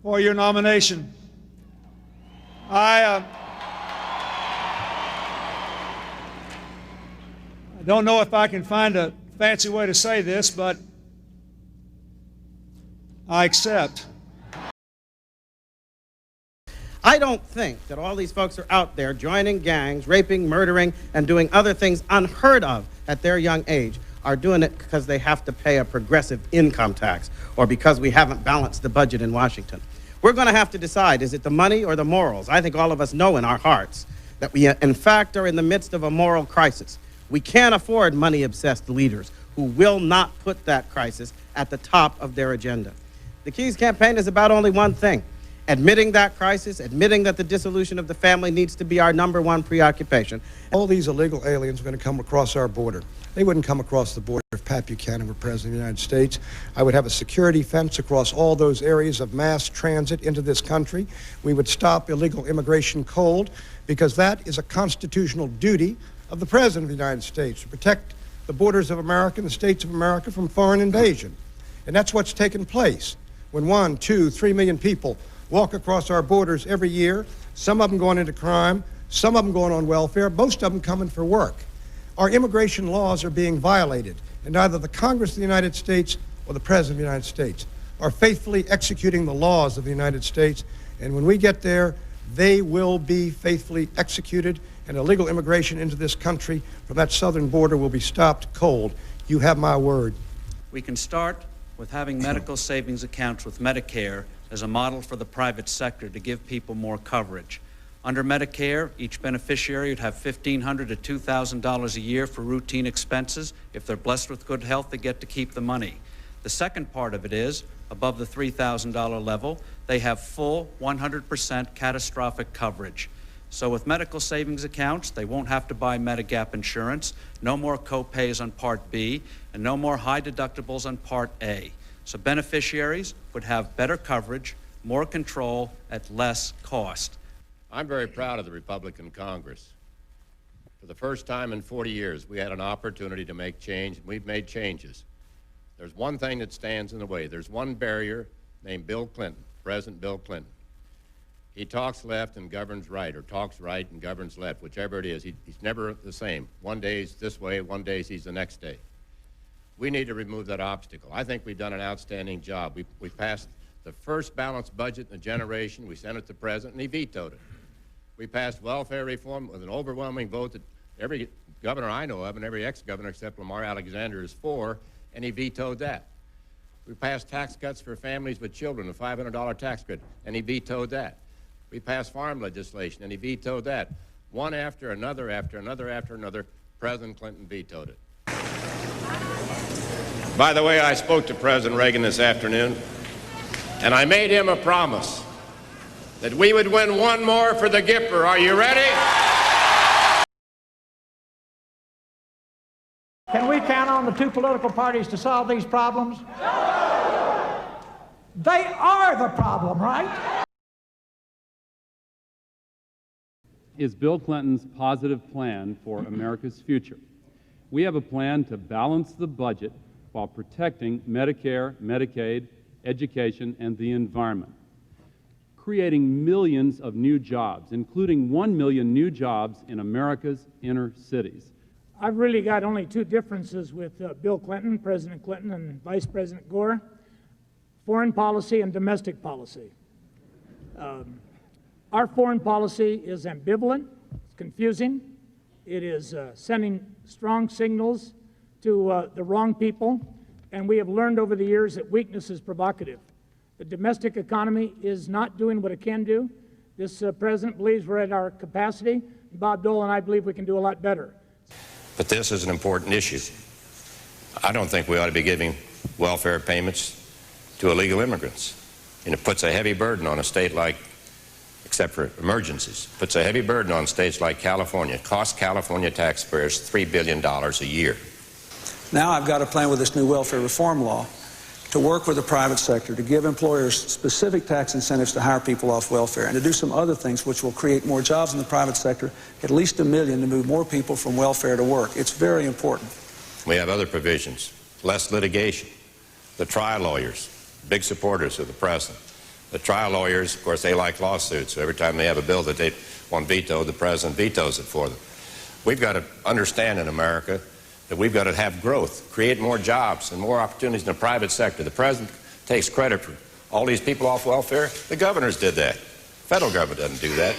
for your nomination. I don't know if I can find a fancy way to say this, but I accept. I don't think that all these folks are out there joining gangs, raping, murdering, and doing other things unheard of at their young age are doing it because they have to pay a progressive income tax or because we haven't balanced the budget in Washington. We're going to have to decide, is it the money or the morals? I think all of us know in our hearts that we, in fact, are in the midst of a moral crisis. We can't afford money-obsessed leaders who will not put that crisis at the top of their agenda. The Keys campaign is about only one thing: admitting that crisis, admitting that the dissolution of the family needs to be our #1 preoccupation. All these illegal aliens are going to come across our border. They wouldn't come across the border if Pat Buchanan were president of the United States. I would have a security fence across all those areas of mass transit into this country. We would stop illegal immigration cold, because that is a constitutional duty of the president of the United States, to protect the borders of America and the states of America from foreign invasion. And that's what's taken place. When 1, 2, 3 million people walk across our borders every year, some of them going into crime, some of them going on welfare, most of them coming for work. Our immigration laws are being violated, and neither the Congress of the United States or the President of the United States are faithfully executing the laws of the United States. And when we get there, they will be faithfully executed, and illegal immigration into this country from that southern border will be stopped cold. You have my word. We can start with having medical savings accounts with Medicare as a model for the private sector to give people more coverage. Under Medicare, each beneficiary would have $1,500 to $2,000 a year for routine expenses. If they're blessed with good health, they get to keep the money. The second part of it is, above the $3,000 level, they have full 100% catastrophic coverage. So with medical savings accounts, they won't have to buy Medigap insurance, no more co-pays on Part B, and no more high deductibles on Part A. so beneficiaries would have better coverage, more control at less cost. I'm very proud of the Republican Congress. For the first time in 40 years, we had an opportunity to make change, and we've made changes. There's one thing that stands in the way. There's one barrier named Bill Clinton, President Bill Clinton. He talks left and governs right, or talks right and governs left, whichever it is. He's never the same. One day he's this way, one day he's the next day. We need to remove that obstacle. I think we've done an outstanding job. We passed the first balanced budget in a generation. We sent it to the President, and he vetoed it. We passed welfare reform with an overwhelming vote that every governor I know of and every ex-governor except Lamar Alexander is for, and he vetoed that. We passed tax cuts for families with children, a $500 tax credit, and he vetoed that. We passed farm legislation, and he vetoed that. One after another, after another, after another, President Clinton vetoed it. By the way, I spoke to President Reagan this afternoon, and I made him a promise that we would win one more for the Gipper. Are you ready? Can we count on the two political parties to solve these problems? They are the problem, right? Is Bill Clinton's positive plan for America's future. We have a plan to balance the budget while protecting Medicare, Medicaid, education, and the environment, creating millions of new jobs, including 1 million new jobs in America's inner cities. I've really got only two differences with Bill Clinton, President Clinton, and Vice President Gore: foreign policy and domestic policy. Our foreign policy is ambivalent, it's confusing, it is sending strong signals to the wrong people, and we have learned over the years that weakness is provocative. The domestic economy is not doing what it can do. This president believes we're at our capacity. Bob Dole and I believe we can do a lot better. But this is an important issue. I don't think we ought to be giving welfare payments to illegal immigrants. And it puts a heavy burden on a state like, except for emergencies, puts a heavy burden on states like California. It costs California taxpayers $3 billion a year. Now I've got a plan with this new welfare reform law to work with the private sector, to give employers specific tax incentives to hire people off welfare, and to do some other things which will create more jobs in the private sector, at least 1 million, to move more people from welfare to work. It's very important. We have other provisions, less litigation. The trial lawyers, big supporters of the president. The trial lawyers, of course, they like lawsuits, so every time they have a bill that they want vetoed, the president vetoes it for them. We've got to understand in America that we've got to have growth, create more jobs and more opportunities in the private sector. The president takes credit for all these people off welfare. The governors did that. The federal government doesn't do that.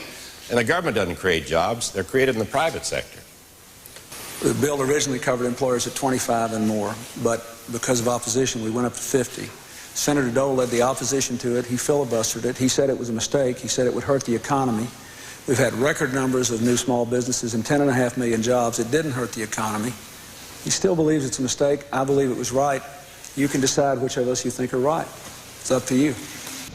And the government doesn't create jobs. They're created in the private sector. The bill originally covered employers at 25 and more, but because of opposition, we went up to 50. Senator Dole led the opposition to it. He filibustered it. He said it was a mistake. He said it would hurt the economy. We've had record numbers of new small businesses and 10.5 million jobs. It didn't hurt the economy. He still believes it's a mistake. I believe it was right. You can decide which of us you think are right. It's up to you.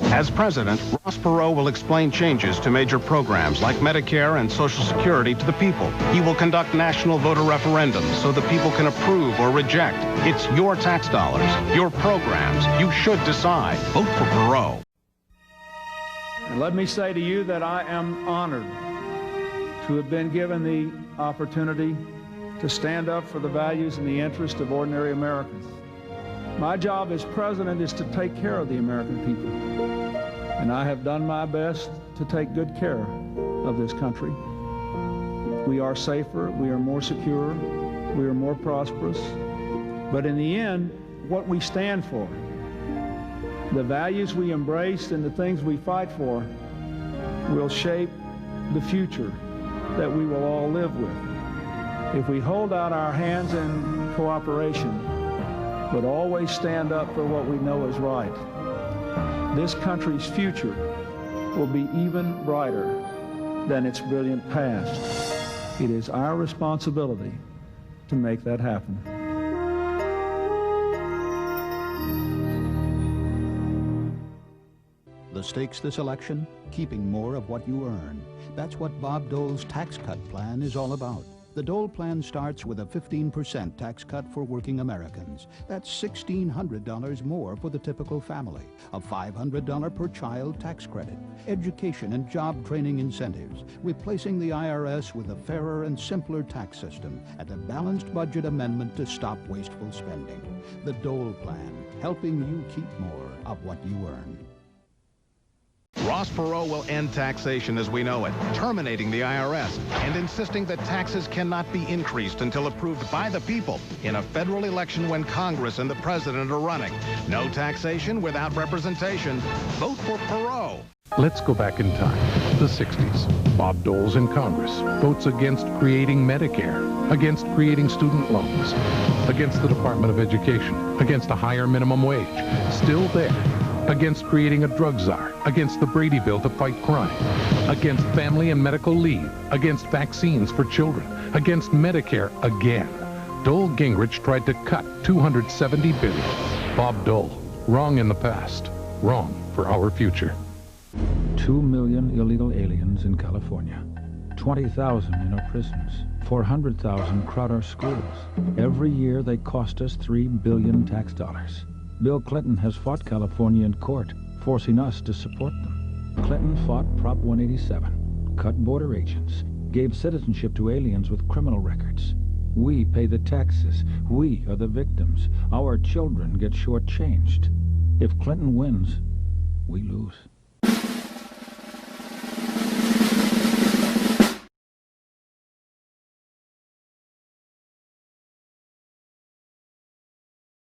As president, Ross Perot will explain changes to major programs like Medicare and Social Security to the people. He will conduct national voter referendums so the people can approve or reject. It's your tax dollars, your programs. You should decide. Vote for Perot. And let me say to you that I am honored to have been given the opportunity to stand up for the values and the interest of ordinary Americans. My job as president is to take care of the American people, and I have done my best to take good care of this country. We are safer, we are more secure, we are more prosperous, but in the end, what we stand for, the values we embrace and the things we fight for will shape the future that we will all live with. If we hold out our hands in cooperation, but always stand up for what we know is right, this country's future will be even brighter than its brilliant past. It is our responsibility to make that happen. The stakes this election? Keeping more of what you earn. That's what Bob Dole's tax cut plan is all about. The Dole plan starts with a 15% tax cut for working Americans. That's $1,600 more for the typical family. A $500 per child tax credit. Education and job training incentives. Replacing the IRS with a fairer and simpler tax system. And a balanced budget amendment to stop wasteful spending. The Dole plan, helping you keep more of what you earn. Ross Perot will end taxation as we know it, terminating the IRS and insisting that taxes cannot be increased until approved by the people in a federal election when Congress and the president are running. No taxation without representation. Vote for Perot. Let's go back in time, the 60s. Bob Dole's in Congress, votes against creating Medicare, against creating student loans, against the Department of Education, against a higher minimum wage. Still there. Against creating a drug czar, against the Brady Bill to fight crime, against family and medical leave, against vaccines for children, against Medicare again. Dole Gingrich tried to cut $270 billion. Bob Dole, wrong in the past, wrong for our future. 2 million illegal aliens in California, 20,000 in our prisons, 400,000 crowd our schools. Every year they cost us $3 billion tax dollars. Bill Clinton has fought California in court, forcing us to support them. Clinton fought Prop 187, cut border agents, gave citizenship to aliens with criminal records. We pay the taxes. We are the victims. Our children get shortchanged. If Clinton wins, we lose.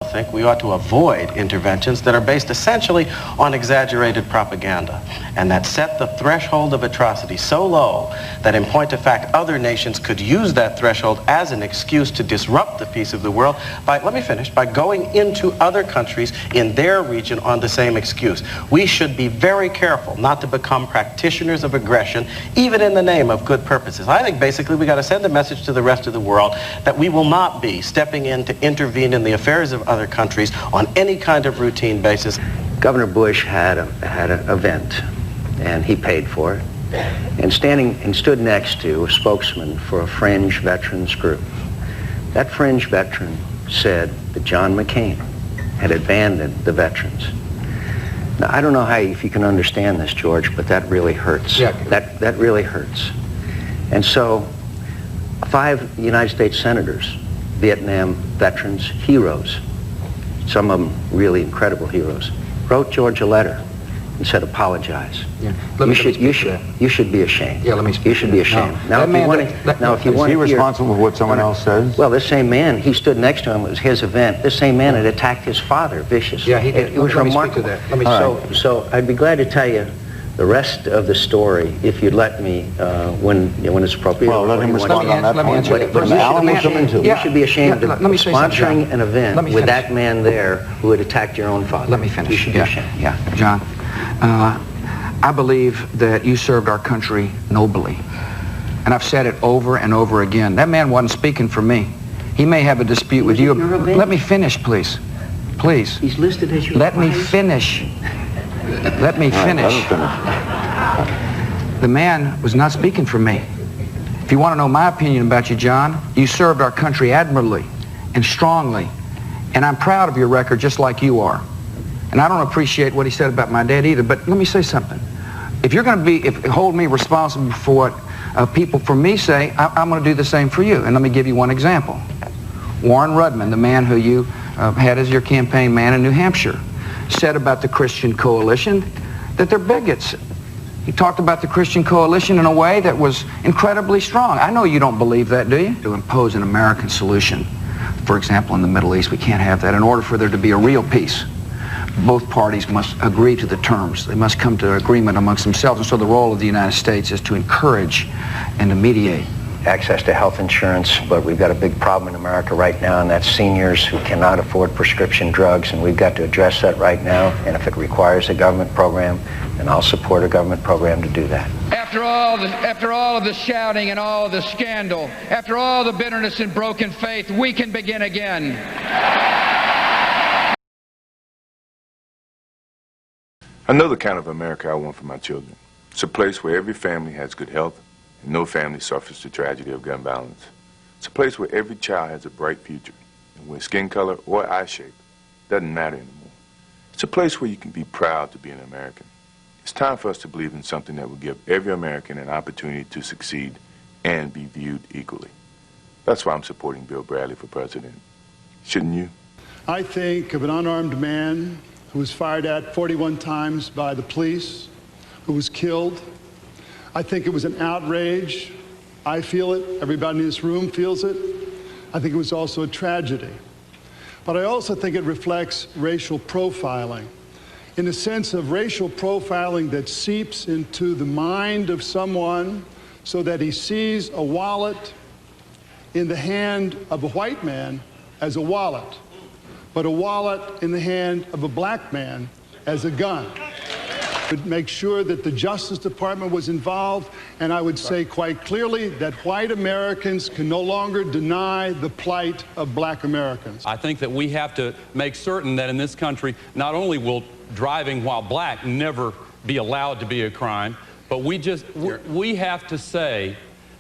I think we ought to avoid interventions that are based essentially on exaggerated propaganda and that set the threshold of atrocity so low that in point of fact other nations could use that threshold as an excuse to disrupt the peace of the world by, let me finish, by going into other countries in their region on the same excuse. We should be very careful not to become practitioners of aggression even in the name of good purposes. I think basically we got to send a message to the rest of the world that we will not be stepping in to intervene in the affairs of other countries on any kind of routine basis. Governor Bush had an event, and he paid for it, and stood next to a spokesman for a fringe veterans group. That fringe veteran said that John McCain had abandoned the veterans. Now, I don't know if you can understand this, George, but that really hurts. Yeah. That really hurts. And so, 5 United States senators, Vietnam veterans, heroes, some of them really incredible heroes, wrote George a letter and said, apologize. Yeah. You should be ashamed. Yeah, let me speak. You should be ashamed. Now, if you want, is he responsible for what someone else says? Well, this same man, he stood next to him. It was his event. This same man had attacked his father viciously. Yeah, he did. It was remarkable. So I'd be glad to tell you the rest of the story if you'd let me when it's appropriate. Well, let him respond on that point. You should be ashamed of sponsoring an event with that man there who had attacked your own father. Let me finish. You should be ashamed. Yeah, John. I believe that you served our country nobly. And I've said it over and over again. That man wasn't speaking for me. He may have a dispute with you. Let me finish, please. Please. He's listed as your Let me finish. Let me finish. The man was not speaking for me. If you want to know my opinion about you, John, you served our country admirably and strongly. And I'm proud of your record just like you are. And I don't appreciate what he said about my dad either, but let me say something. If you're going to hold me responsible for what people for me say, I'm going to do the same for you. And let me give you one example. Warren Rudman, the man who you had as your campaign man in New Hampshire, said about the Christian Coalition that they're bigots. He talked about the Christian Coalition in a way that was incredibly strong. I know you don't believe that, do you? To impose an American solution, for example, in the Middle East, we can't have that. In order for there to be a real peace, both parties must agree to the terms. They must come to agreement amongst themselves. And so the role of the United States is to encourage and to mediate. Access to health insurance, but we've got a big problem in America right now, and that's seniors who cannot afford prescription drugs, and we've got to address that right now. And if it requires a government program, then I'll support a government program to do that. After all of the shouting and all of the scandal, after all the bitterness and broken faith, we can begin again. I know the kind of America I want for my children. It's a place where every family has good health and no family suffers the tragedy of gun violence. It's a place where every child has a bright future, and where skin color or eye shape doesn't matter anymore. It's a place where you can be proud to be an American. It's time for us to believe in something that will give every American an opportunity to succeed and be viewed equally. That's why I'm supporting Bill Bradley for president. Shouldn't you? I think of an unarmed man who was fired at 41 times by the police, who was killed. I think it was an outrage. I feel it. Everybody in this room feels it. I think it was also a tragedy. But I also think it reflects racial profiling, in the sense of racial profiling that seeps into the mind of someone so that he sees a wallet in the hand of a white man as a wallet, but a wallet in the hand of a black man as a gun. Would make sure that the Justice Department was involved, and I would say quite clearly that white Americans can no longer deny the plight of black Americans. I think that we have to make certain that in this country, not only will driving while black never be allowed to be a crime, but we have to say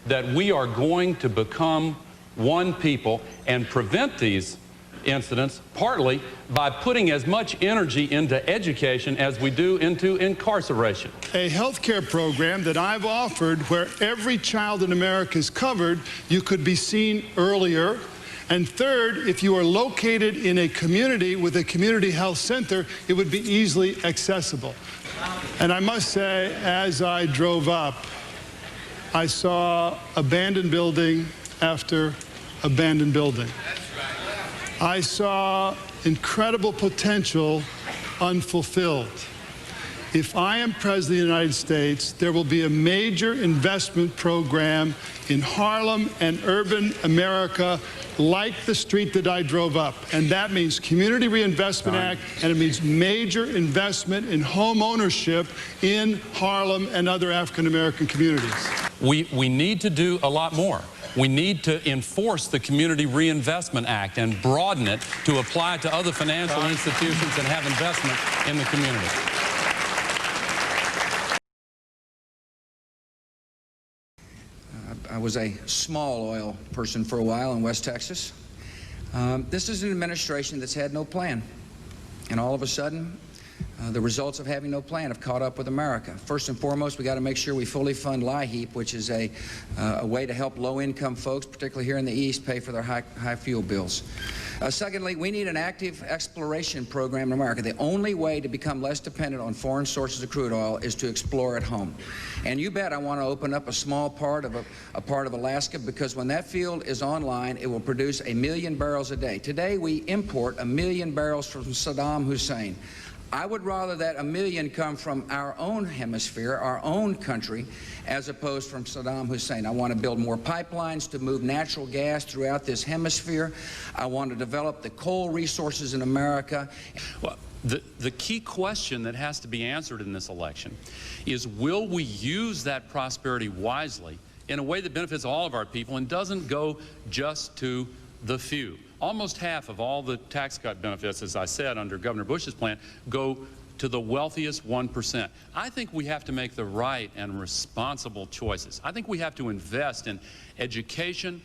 that we are going to become one people and prevent these incidents partly by putting as much energy into education as we do into incarceration. A health care program that I've offered where every child in America is covered, you could be seen earlier. And third, if you are located in a community with a community health center, it would be easily accessible. And I must say, as I drove up, I saw abandoned building after abandoned building. I saw incredible potential unfulfilled. If I am President of the United States, there will be a major investment program in Harlem and urban America like the street that I drove up. And that means Community Reinvestment Act, and it means major investment in home ownership in Harlem and other African American communities. We need to do a lot more. We need to enforce the Community Reinvestment Act and broaden it to apply to other financial institutions and have investment in the community. I was a small oil person for a while in West Texas. This is an administration that's had no plan. And all of a sudden, the results of having no plan have caught up with America. First and foremost, we got to make sure we fully fund LIHEAP, which is a way to help low-income folks, particularly here in the East, pay for their high fuel bills. Secondly, we need an active exploration program in America. The only way to become less dependent on foreign sources of crude oil is to explore at home. And you bet I want to open up a small part of Alaska, because when that field is online, it will produce 1 million barrels a day. Today, we import 1 million barrels from Saddam Hussein. I would rather that 1 million come from our own hemisphere, our own country, as opposed from Saddam Hussein. I want to build more pipelines to move natural gas throughout this hemisphere. I want to develop the coal resources in America. Well, the key question that has to be answered in this election is, will we use that prosperity wisely in a way that benefits all of our people and doesn't go just to the few? Almost half of all the tax cut benefits, as I said, under Governor Bush's plan, go to the wealthiest 1%. I think we have to make the right and responsible choices. I think we have to invest in education,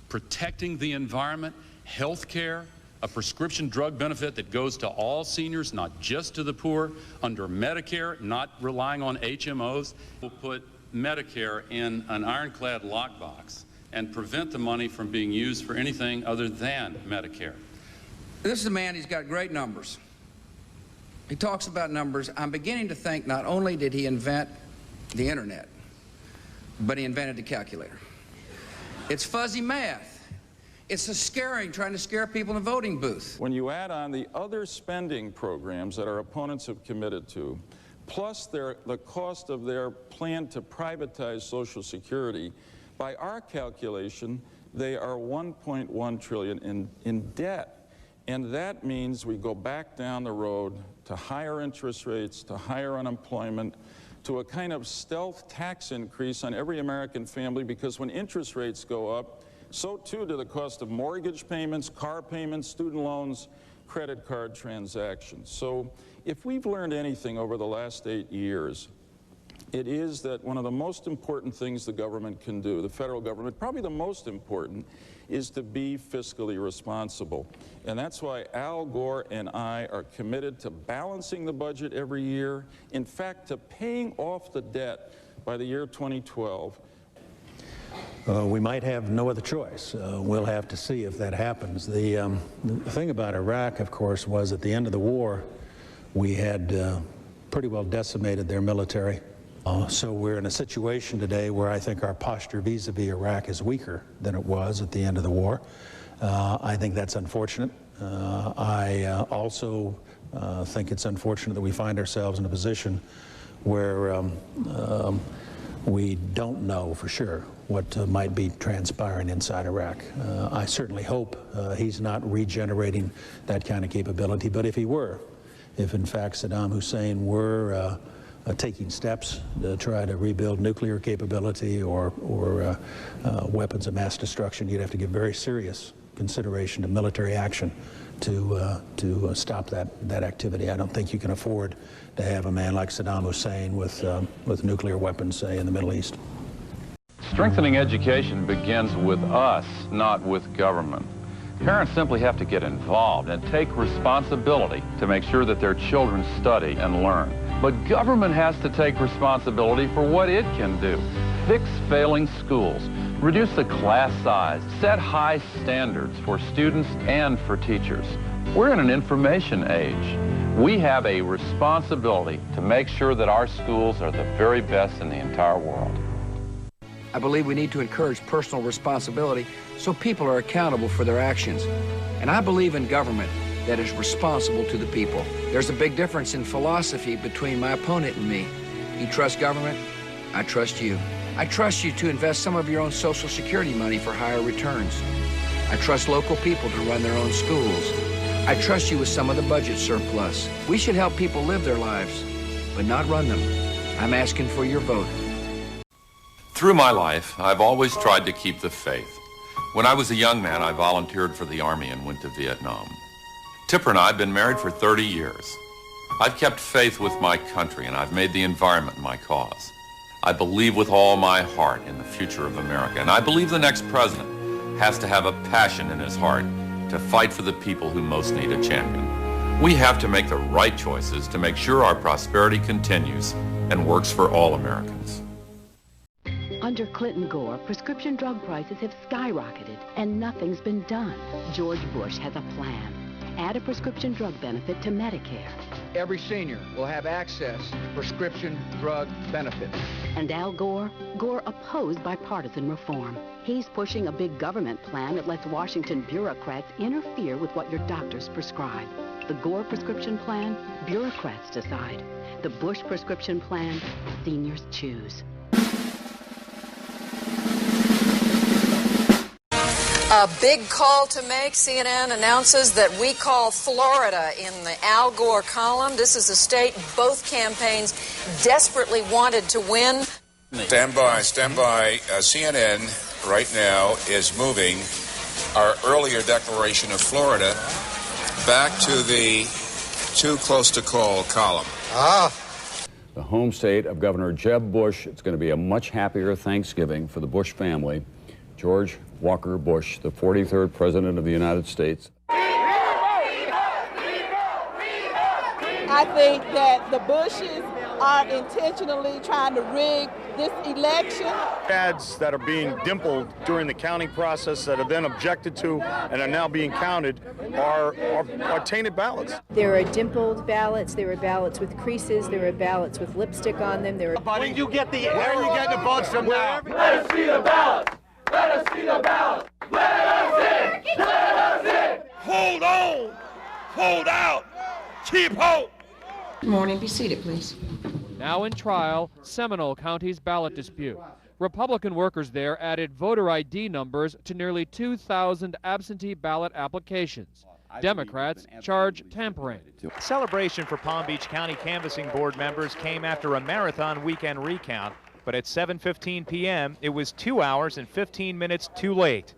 protecting the environment, health care, a prescription drug benefit that goes to all seniors, not just to the poor, under Medicare, not relying on HMOs. We'll put Medicare in an ironclad lockbox and prevent the money from being used for anything other than Medicare. This is a man, he's got great numbers. He talks about numbers. I'm beginning to think not only did he invent the internet, but he invented the calculator. It's fuzzy math. It's trying to scare people in the voting booth. When you add on the other spending programs that our opponents have committed to, plus the cost of their plan to privatize Social Security, by our calculation, they are $1.1 trillion in debt. And that means we go back down the road to higher interest rates, to higher unemployment, to a kind of stealth tax increase on every American family, because when interest rates go up, so too do the cost of mortgage payments, car payments, student loans, credit card transactions. So if we've learned anything over the last 8 years, It is that one of the most important things the government can do, the federal government, probably the most important, is to be fiscally responsible. And that's why Al Gore and I are committed to balancing the budget every year, in fact, to paying off the debt by the year 2012. We might have no other choice. We'll have to see if that happens. The thing about Iraq, of course, was at the end of the war, we had pretty well decimated their military. So we're in a situation today where I think our posture vis-a-vis Iraq is weaker than it was at the end of the war. I think that's unfortunate. I also think it's unfortunate that we find ourselves in a position where we don't know for sure what might be transpiring inside Iraq. I certainly hope he's not regenerating that kind of capability, but if he were, if in fact Saddam Hussein were taking steps to try to rebuild nuclear capability or weapons of mass destruction, you'd have to give very serious consideration to military action to stop that activity. I don't think you can afford to have a man like Saddam Hussein with nuclear weapons, say, in the Middle East. Strengthening education begins with us, not with government. Parents simply have to get involved and take responsibility to make sure that their children study and learn. But government has to take responsibility for what it can do. Fix failing schools, reduce the class size, set high standards for students and for teachers. We're in an information age. We have a responsibility to make sure that our schools are the very best in the entire world. I believe we need to encourage personal responsibility so people are accountable for their actions. And I believe in government that is responsible to the people. There's a big difference in philosophy between my opponent and me. You trust government, I trust you. I trust you to invest some of your own Social Security money for higher returns. I trust local people to run their own schools. I trust you with some of the budget surplus. We should help people live their lives, but not run them. I'm asking for your vote. Through my life, I've always tried to keep the faith. When I was a young man, I volunteered for the Army and went to Vietnam. Tipper and I have been married for 30 years. I've kept faith with my country, and I've made the environment my cause. I believe with all my heart in the future of America, and I believe the next president has to have a passion in his heart to fight for the people who most need a champion. We have to make the right choices to make sure our prosperity continues and works for all Americans. Under Clinton-Gore, prescription drug prices have skyrocketed, and nothing's been done. George Bush has a plan. Add a prescription drug benefit to Medicare. Every senior will have access to prescription drug benefits. And Al Gore? Gore opposed bipartisan reform. He's pushing a big government plan that lets Washington bureaucrats interfere with what your doctors prescribe. The Gore prescription plan, bureaucrats decide. The Bush prescription plan, seniors choose. A big call to make. CNN announces that we call Florida in the Al Gore column. This is a state both campaigns desperately wanted to win. Stand by, stand by. CNN right now is moving our earlier declaration of Florida back to the too close to call column. The home state of Governor Jeb Bush. It's going to be a much happier Thanksgiving for the Bush family. George Walker Bush, the 43rd President of the United States. I think that the Bushes are intentionally trying to rig this election. Ads that are being dimpled during the counting process that are then objected to and are now being counted are tainted ballots. There are dimpled ballots, there are ballots with creases, there are ballots with lipstick on them. There are. When you get the, where are you getting the votes from now? Let us see the ballots! Let us see the ballots! Let us in! Let us in! Hold on! Hold out! Keep hope! Good morning. Be seated, please. Now in trial, Seminole County's ballot dispute. Republican workers there added voter ID numbers to nearly 2,000 absentee ballot applications. Democrats charge tampering. Celebration for Palm Beach County Canvassing Board members came after a marathon weekend recount, but at 7:15 p.m., it was 2 hours and 15 minutes too late.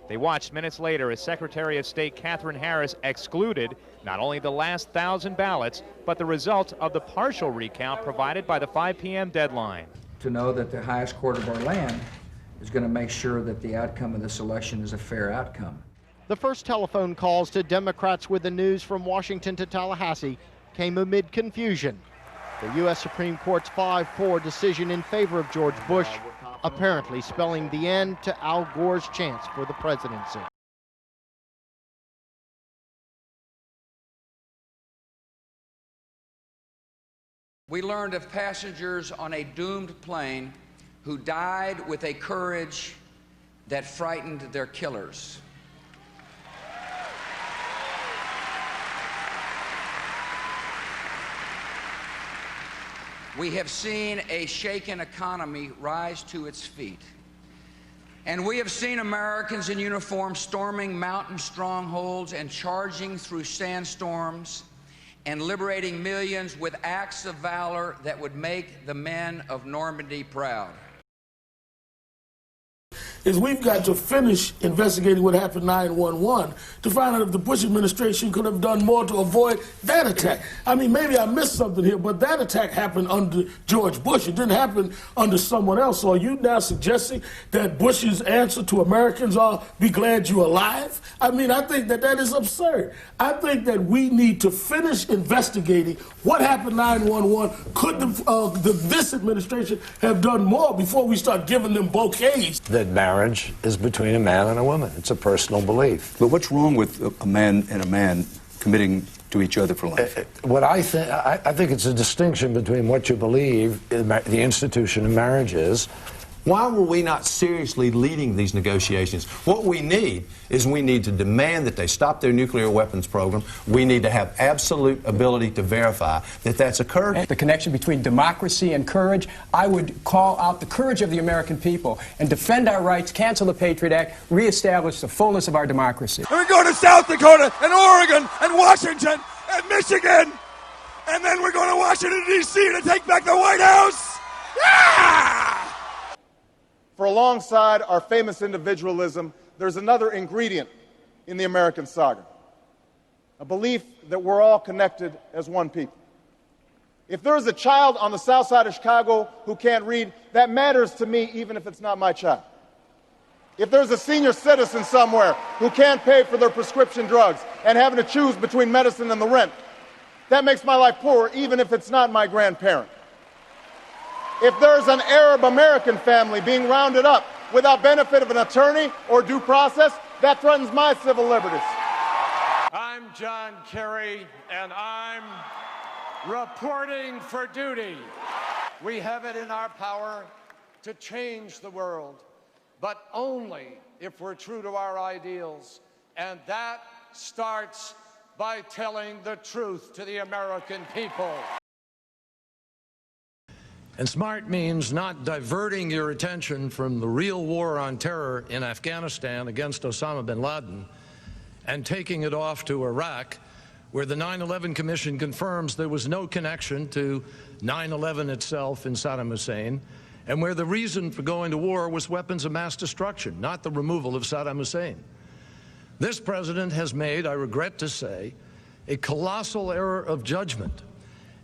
They watched minutes later as Secretary of State Katherine Harris excluded not only the last 1,000 ballots, but the results of the partial recount provided by the 5 p.m. deadline. To know that the highest court of our land is going to make sure that the outcome of this election is a fair outcome. The first telephone calls to Democrats with the news from Washington to Tallahassee came amid confusion. The U.S. Supreme Court's 5-4 decision in favor of George Bush, apparently spelling the end to Al Gore's chance for the presidency. We learned of passengers on a doomed plane who died with a courage that frightened their killers. We have seen a shaken economy rise to its feet. And we have seen Americans in uniform storming mountain strongholds and charging through sandstorms and liberating millions with acts of valor that would make the men of Normandy proud. Is we've got to finish investigating what happened 9/11 to find out if the Bush administration could have done more to avoid that attack. I mean, maybe I missed something here, but that attack happened under George Bush. It didn't happen under someone else. So are you now suggesting that Bush's answer to Americans are, be glad you're alive? I mean, I think that that is absurd. I think that we need to finish investigating what happened 9/11. Could this administration have done more before we start giving them bouquets? That marriage is between a man and a woman. It's a personal belief. But what's wrong with a man and a man committing to each other for life? What I think it's a distinction between what you believe the institution of marriage is. Why were we not seriously leading these negotiations? What we need is we need to demand that they stop their nuclear weapons program. We need to have absolute ability to verify that that's occurred. The connection between democracy and courage, I would call out the courage of the American people and defend our rights, cancel the Patriot Act, reestablish the fullness of our democracy. And we're going to South Dakota and Oregon and Washington and Michigan. And then we're going to Washington, D.C. to take back the White House. Yeah! For alongside our famous individualism, there's another ingredient in the American saga, a belief that we're all connected as one people. If there's a child on the south side of Chicago who can't read, that matters to me even if it's not my child. If there's a senior citizen somewhere who can't pay for their prescription drugs and having to choose between medicine and the rent, that makes my life poorer even if it's not my grandparent. If there's an Arab American family being rounded up without benefit of an attorney or due process, that threatens my civil liberties. I'm John Kerry, and I'm reporting for duty. We have it in our power to change the world, but only if we're true to our ideals. And that starts by telling the truth to the American people. And smart means not diverting your attention from the real war on terror in Afghanistan against Osama bin Laden and taking it off to Iraq, where the 9/11 Commission confirms there was no connection to 9/11 itself in Saddam Hussein, and where the reason for going to war was weapons of mass destruction, not the removal of Saddam Hussein. This president has made, I regret to say, a colossal error of judgment.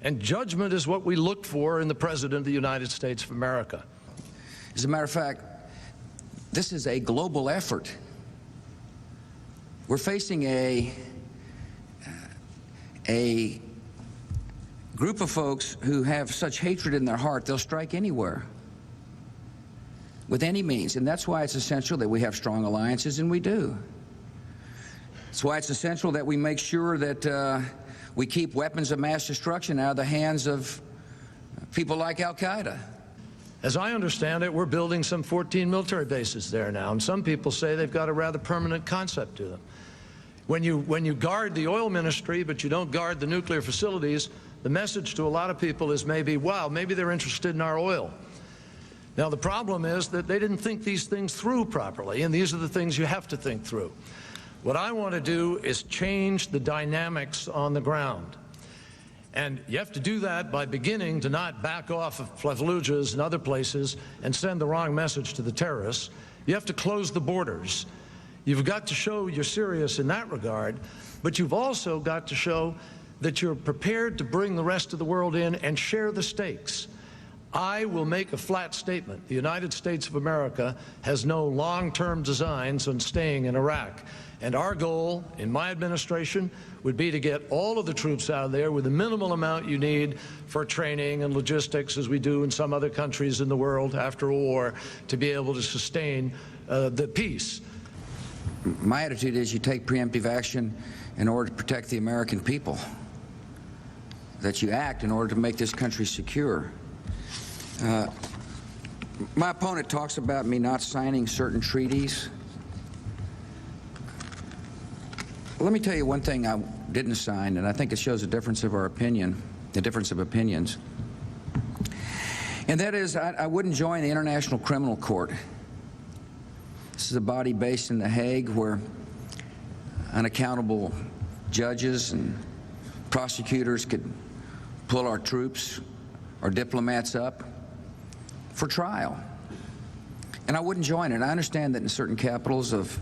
And judgment is what we look for in the President of the United States of America. As a matter of fact, this is a global effort. We're facing a group of folks who have such hatred in their heart, they'll strike anywhere with any means. And that's why it's essential that we have strong alliances, and we do. That's why it's essential that we make sure that we keep weapons of mass destruction out of the hands of people like Al-Qaeda. As I understand it, we're building some 14 military bases there now, and some people say they've got a rather permanent concept to them. When you guard the oil ministry, but you don't guard the nuclear facilities, the message to a lot of people is maybe, wow, maybe they're interested in our oil. Now, the problem is that they didn't think these things through properly, and these are the things you have to think through. What I want to do is change the dynamics on the ground. And you have to do that by beginning to not back off of Fallujahs and other places and send the wrong message to the terrorists. You have to close the borders. You've got to show you're serious in that regard, but you've also got to show that you're prepared to bring the rest of the world in and share the stakes. I will make a flat statement. The United States of America has no long-term designs on staying in Iraq. And our goal in my administration would be to get all of the troops out of there with the minimal amount you need for training and logistics, as we do in some other countries in the world after a war, to be able to sustain the peace. My attitude is you take preemptive action in order to protect the American people, that you act in order to make this country secure. My opponent talks about me not signing certain treaties. Let me tell you one thing I didn't sign, and I think it shows a difference of our opinion, the difference of opinions. And that is, I wouldn't join the International Criminal Court. This is a body based in The Hague where unaccountable judges and prosecutors could pull our troops, our diplomats up for trial. And I wouldn't join it. I understand that in certain capitals of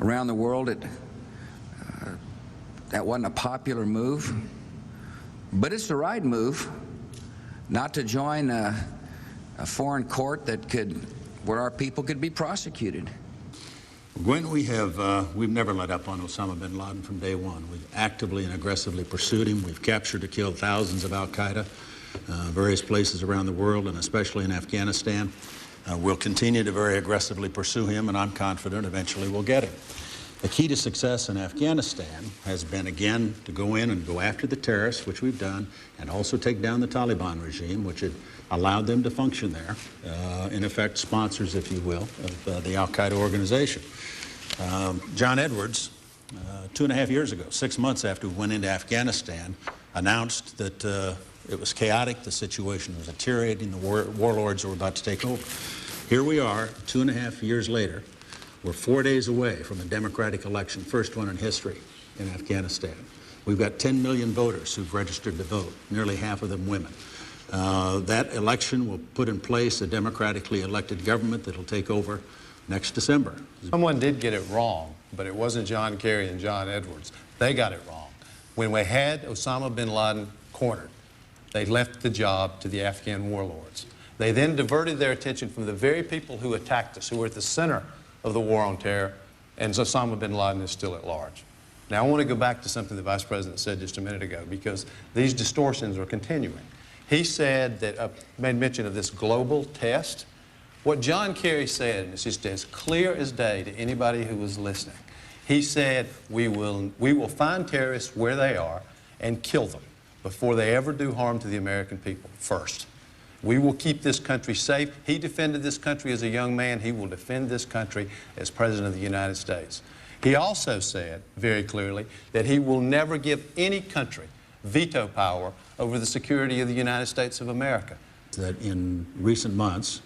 around the world that wasn't a popular move, but it's the right move not to join a foreign court where our people could be prosecuted. Gwen, we've never let up on Osama bin Laden from day one. We've actively and aggressively pursued him. We've captured or killed thousands of al-Qaeda, various places around the world, and especially in Afghanistan. We'll continue to very aggressively pursue him, and I'm confident eventually we'll get him. The key to success in Afghanistan has been, again, to go in and go after the terrorists, which we've done, and also take down the Taliban regime, which had allowed them to function there, in effect sponsors, if you will, of the al-Qaeda organization. John Edwards, 2.5 years ago, 6 months after we went into Afghanistan, announced that it was chaotic, the situation was deteriorating, the warlords were about to take over. Here we are, 2.5 years later. We're 4 days away from a democratic election, first one in history in Afghanistan. We've got 10 million voters who've registered to vote, nearly half of them women. That election will put in place a democratically elected government that will take over next December. Someone did get it wrong, but it wasn't John Kerry and John Edwards. They got it wrong. When we had Osama bin Laden cornered, they left the job to the Afghan warlords. They then diverted their attention from the very people who attacked us, who were at the center of the war on terror, and Osama bin Laden is still at large. Now, I want to go back to something the Vice President said just a minute ago, because these distortions are continuing. He said that, made mention of this global test. What John Kerry said, and it's just as clear as day to anybody who was listening, he said, we will find terrorists where they are and kill them before they ever do harm to the American people first. We will keep this country safe. He defended this country as a young man. He will defend this country as President of the United States. He also said very clearly that he will never give any country veto power over the security of the United States of America. That in recent months,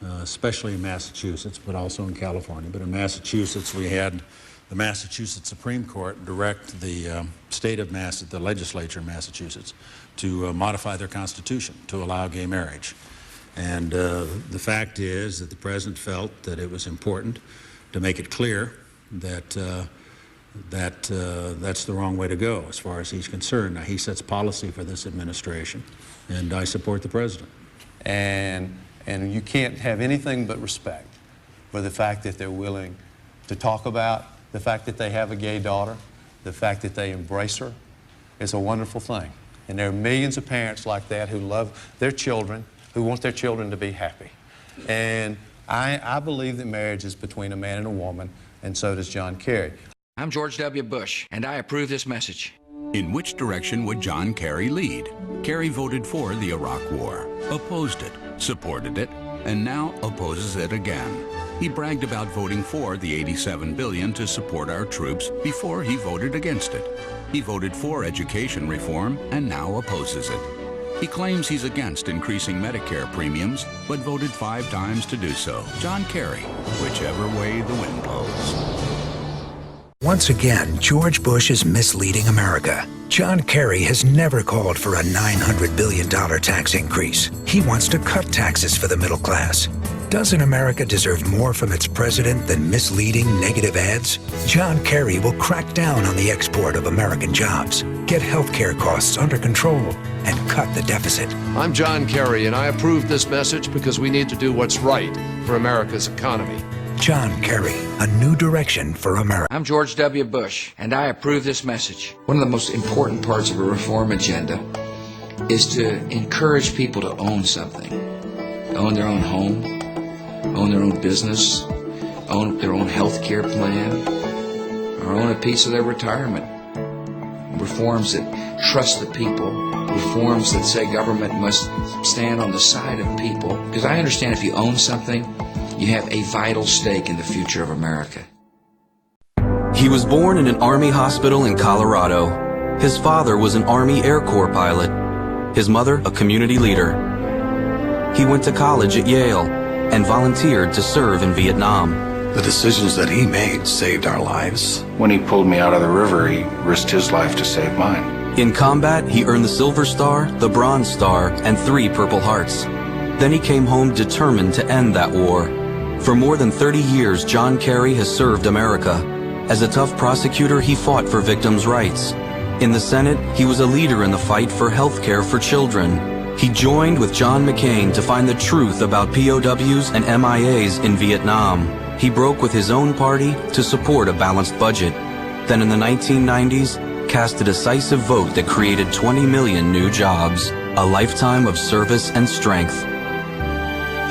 especially in Massachusetts, but also in California, but in Massachusetts, we had the Massachusetts Supreme Court direct the the legislature in Massachusetts to modify their constitution to allow gay marriage. And the fact is that the president felt that it was important to make it clear that that's the wrong way to go as far as he's concerned. Now, he sets policy for this administration, and I support the president. And you can't have anything but respect for the fact that they're willing to talk about the fact that they have a gay daughter, the fact that they embrace her. It's a wonderful thing. And there are millions of parents like that who love their children, who want their children to be happy. And I believe that marriage is between a man and a woman, and so does John Kerry. I'm George W. Bush, and I approve this message. In which direction would John Kerry lead? Kerry voted for the Iraq War, opposed it, supported it, and now opposes it again. He bragged about voting for the $87 billion to support our troops before he voted against it. He voted for education reform and now opposes it. He claims he's against increasing Medicare premiums, but voted 5 times to do so. John Kerry, whichever way the wind blows. Once again, George Bush is misleading America. John Kerry has never called for a $900 billion tax increase. He wants to cut taxes for the middle class. Doesn't America deserve more from its president than misleading negative ads? John Kerry will crack down on the export of American jobs, get healthcare costs under control, and cut the deficit. I'm John Kerry, and I approve this message because we need to do what's right for America's economy. John Kerry, a new direction for America. I'm George W. Bush, and I approve this message. One of the most important parts of a reform agenda is to encourage people to own something. Own their own home, own their own business, own their own health care plan, or own a piece of their retirement. Reforms that trust the people, reforms that say government must stand on the side of people. Because I understand if you own something, you have a vital stake in the future of America. He was born in an Army hospital in Colorado. His father was an Army Air Corps pilot. His mother, a community leader. He went to college at Yale and volunteered to serve in Vietnam. The decisions that he made saved our lives. When he pulled me out of the river, he risked his life to save mine. In combat, he earned the Silver Star, the Bronze Star, and 3 Purple Hearts. Then he came home determined to end that war. For more than 30 years, John Kerry has served America. As a tough prosecutor, he fought for victims' rights. In the Senate, he was a leader in the fight for health care for children. He joined with John McCain to find the truth about POWs and MIAs in Vietnam. He broke with his own party to support a balanced budget. Then in the 1990s, cast a decisive vote that created 20 million new jobs, a lifetime of service and strength.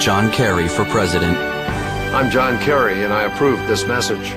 John Kerry for president. I'm John Kerry, and I approve this message.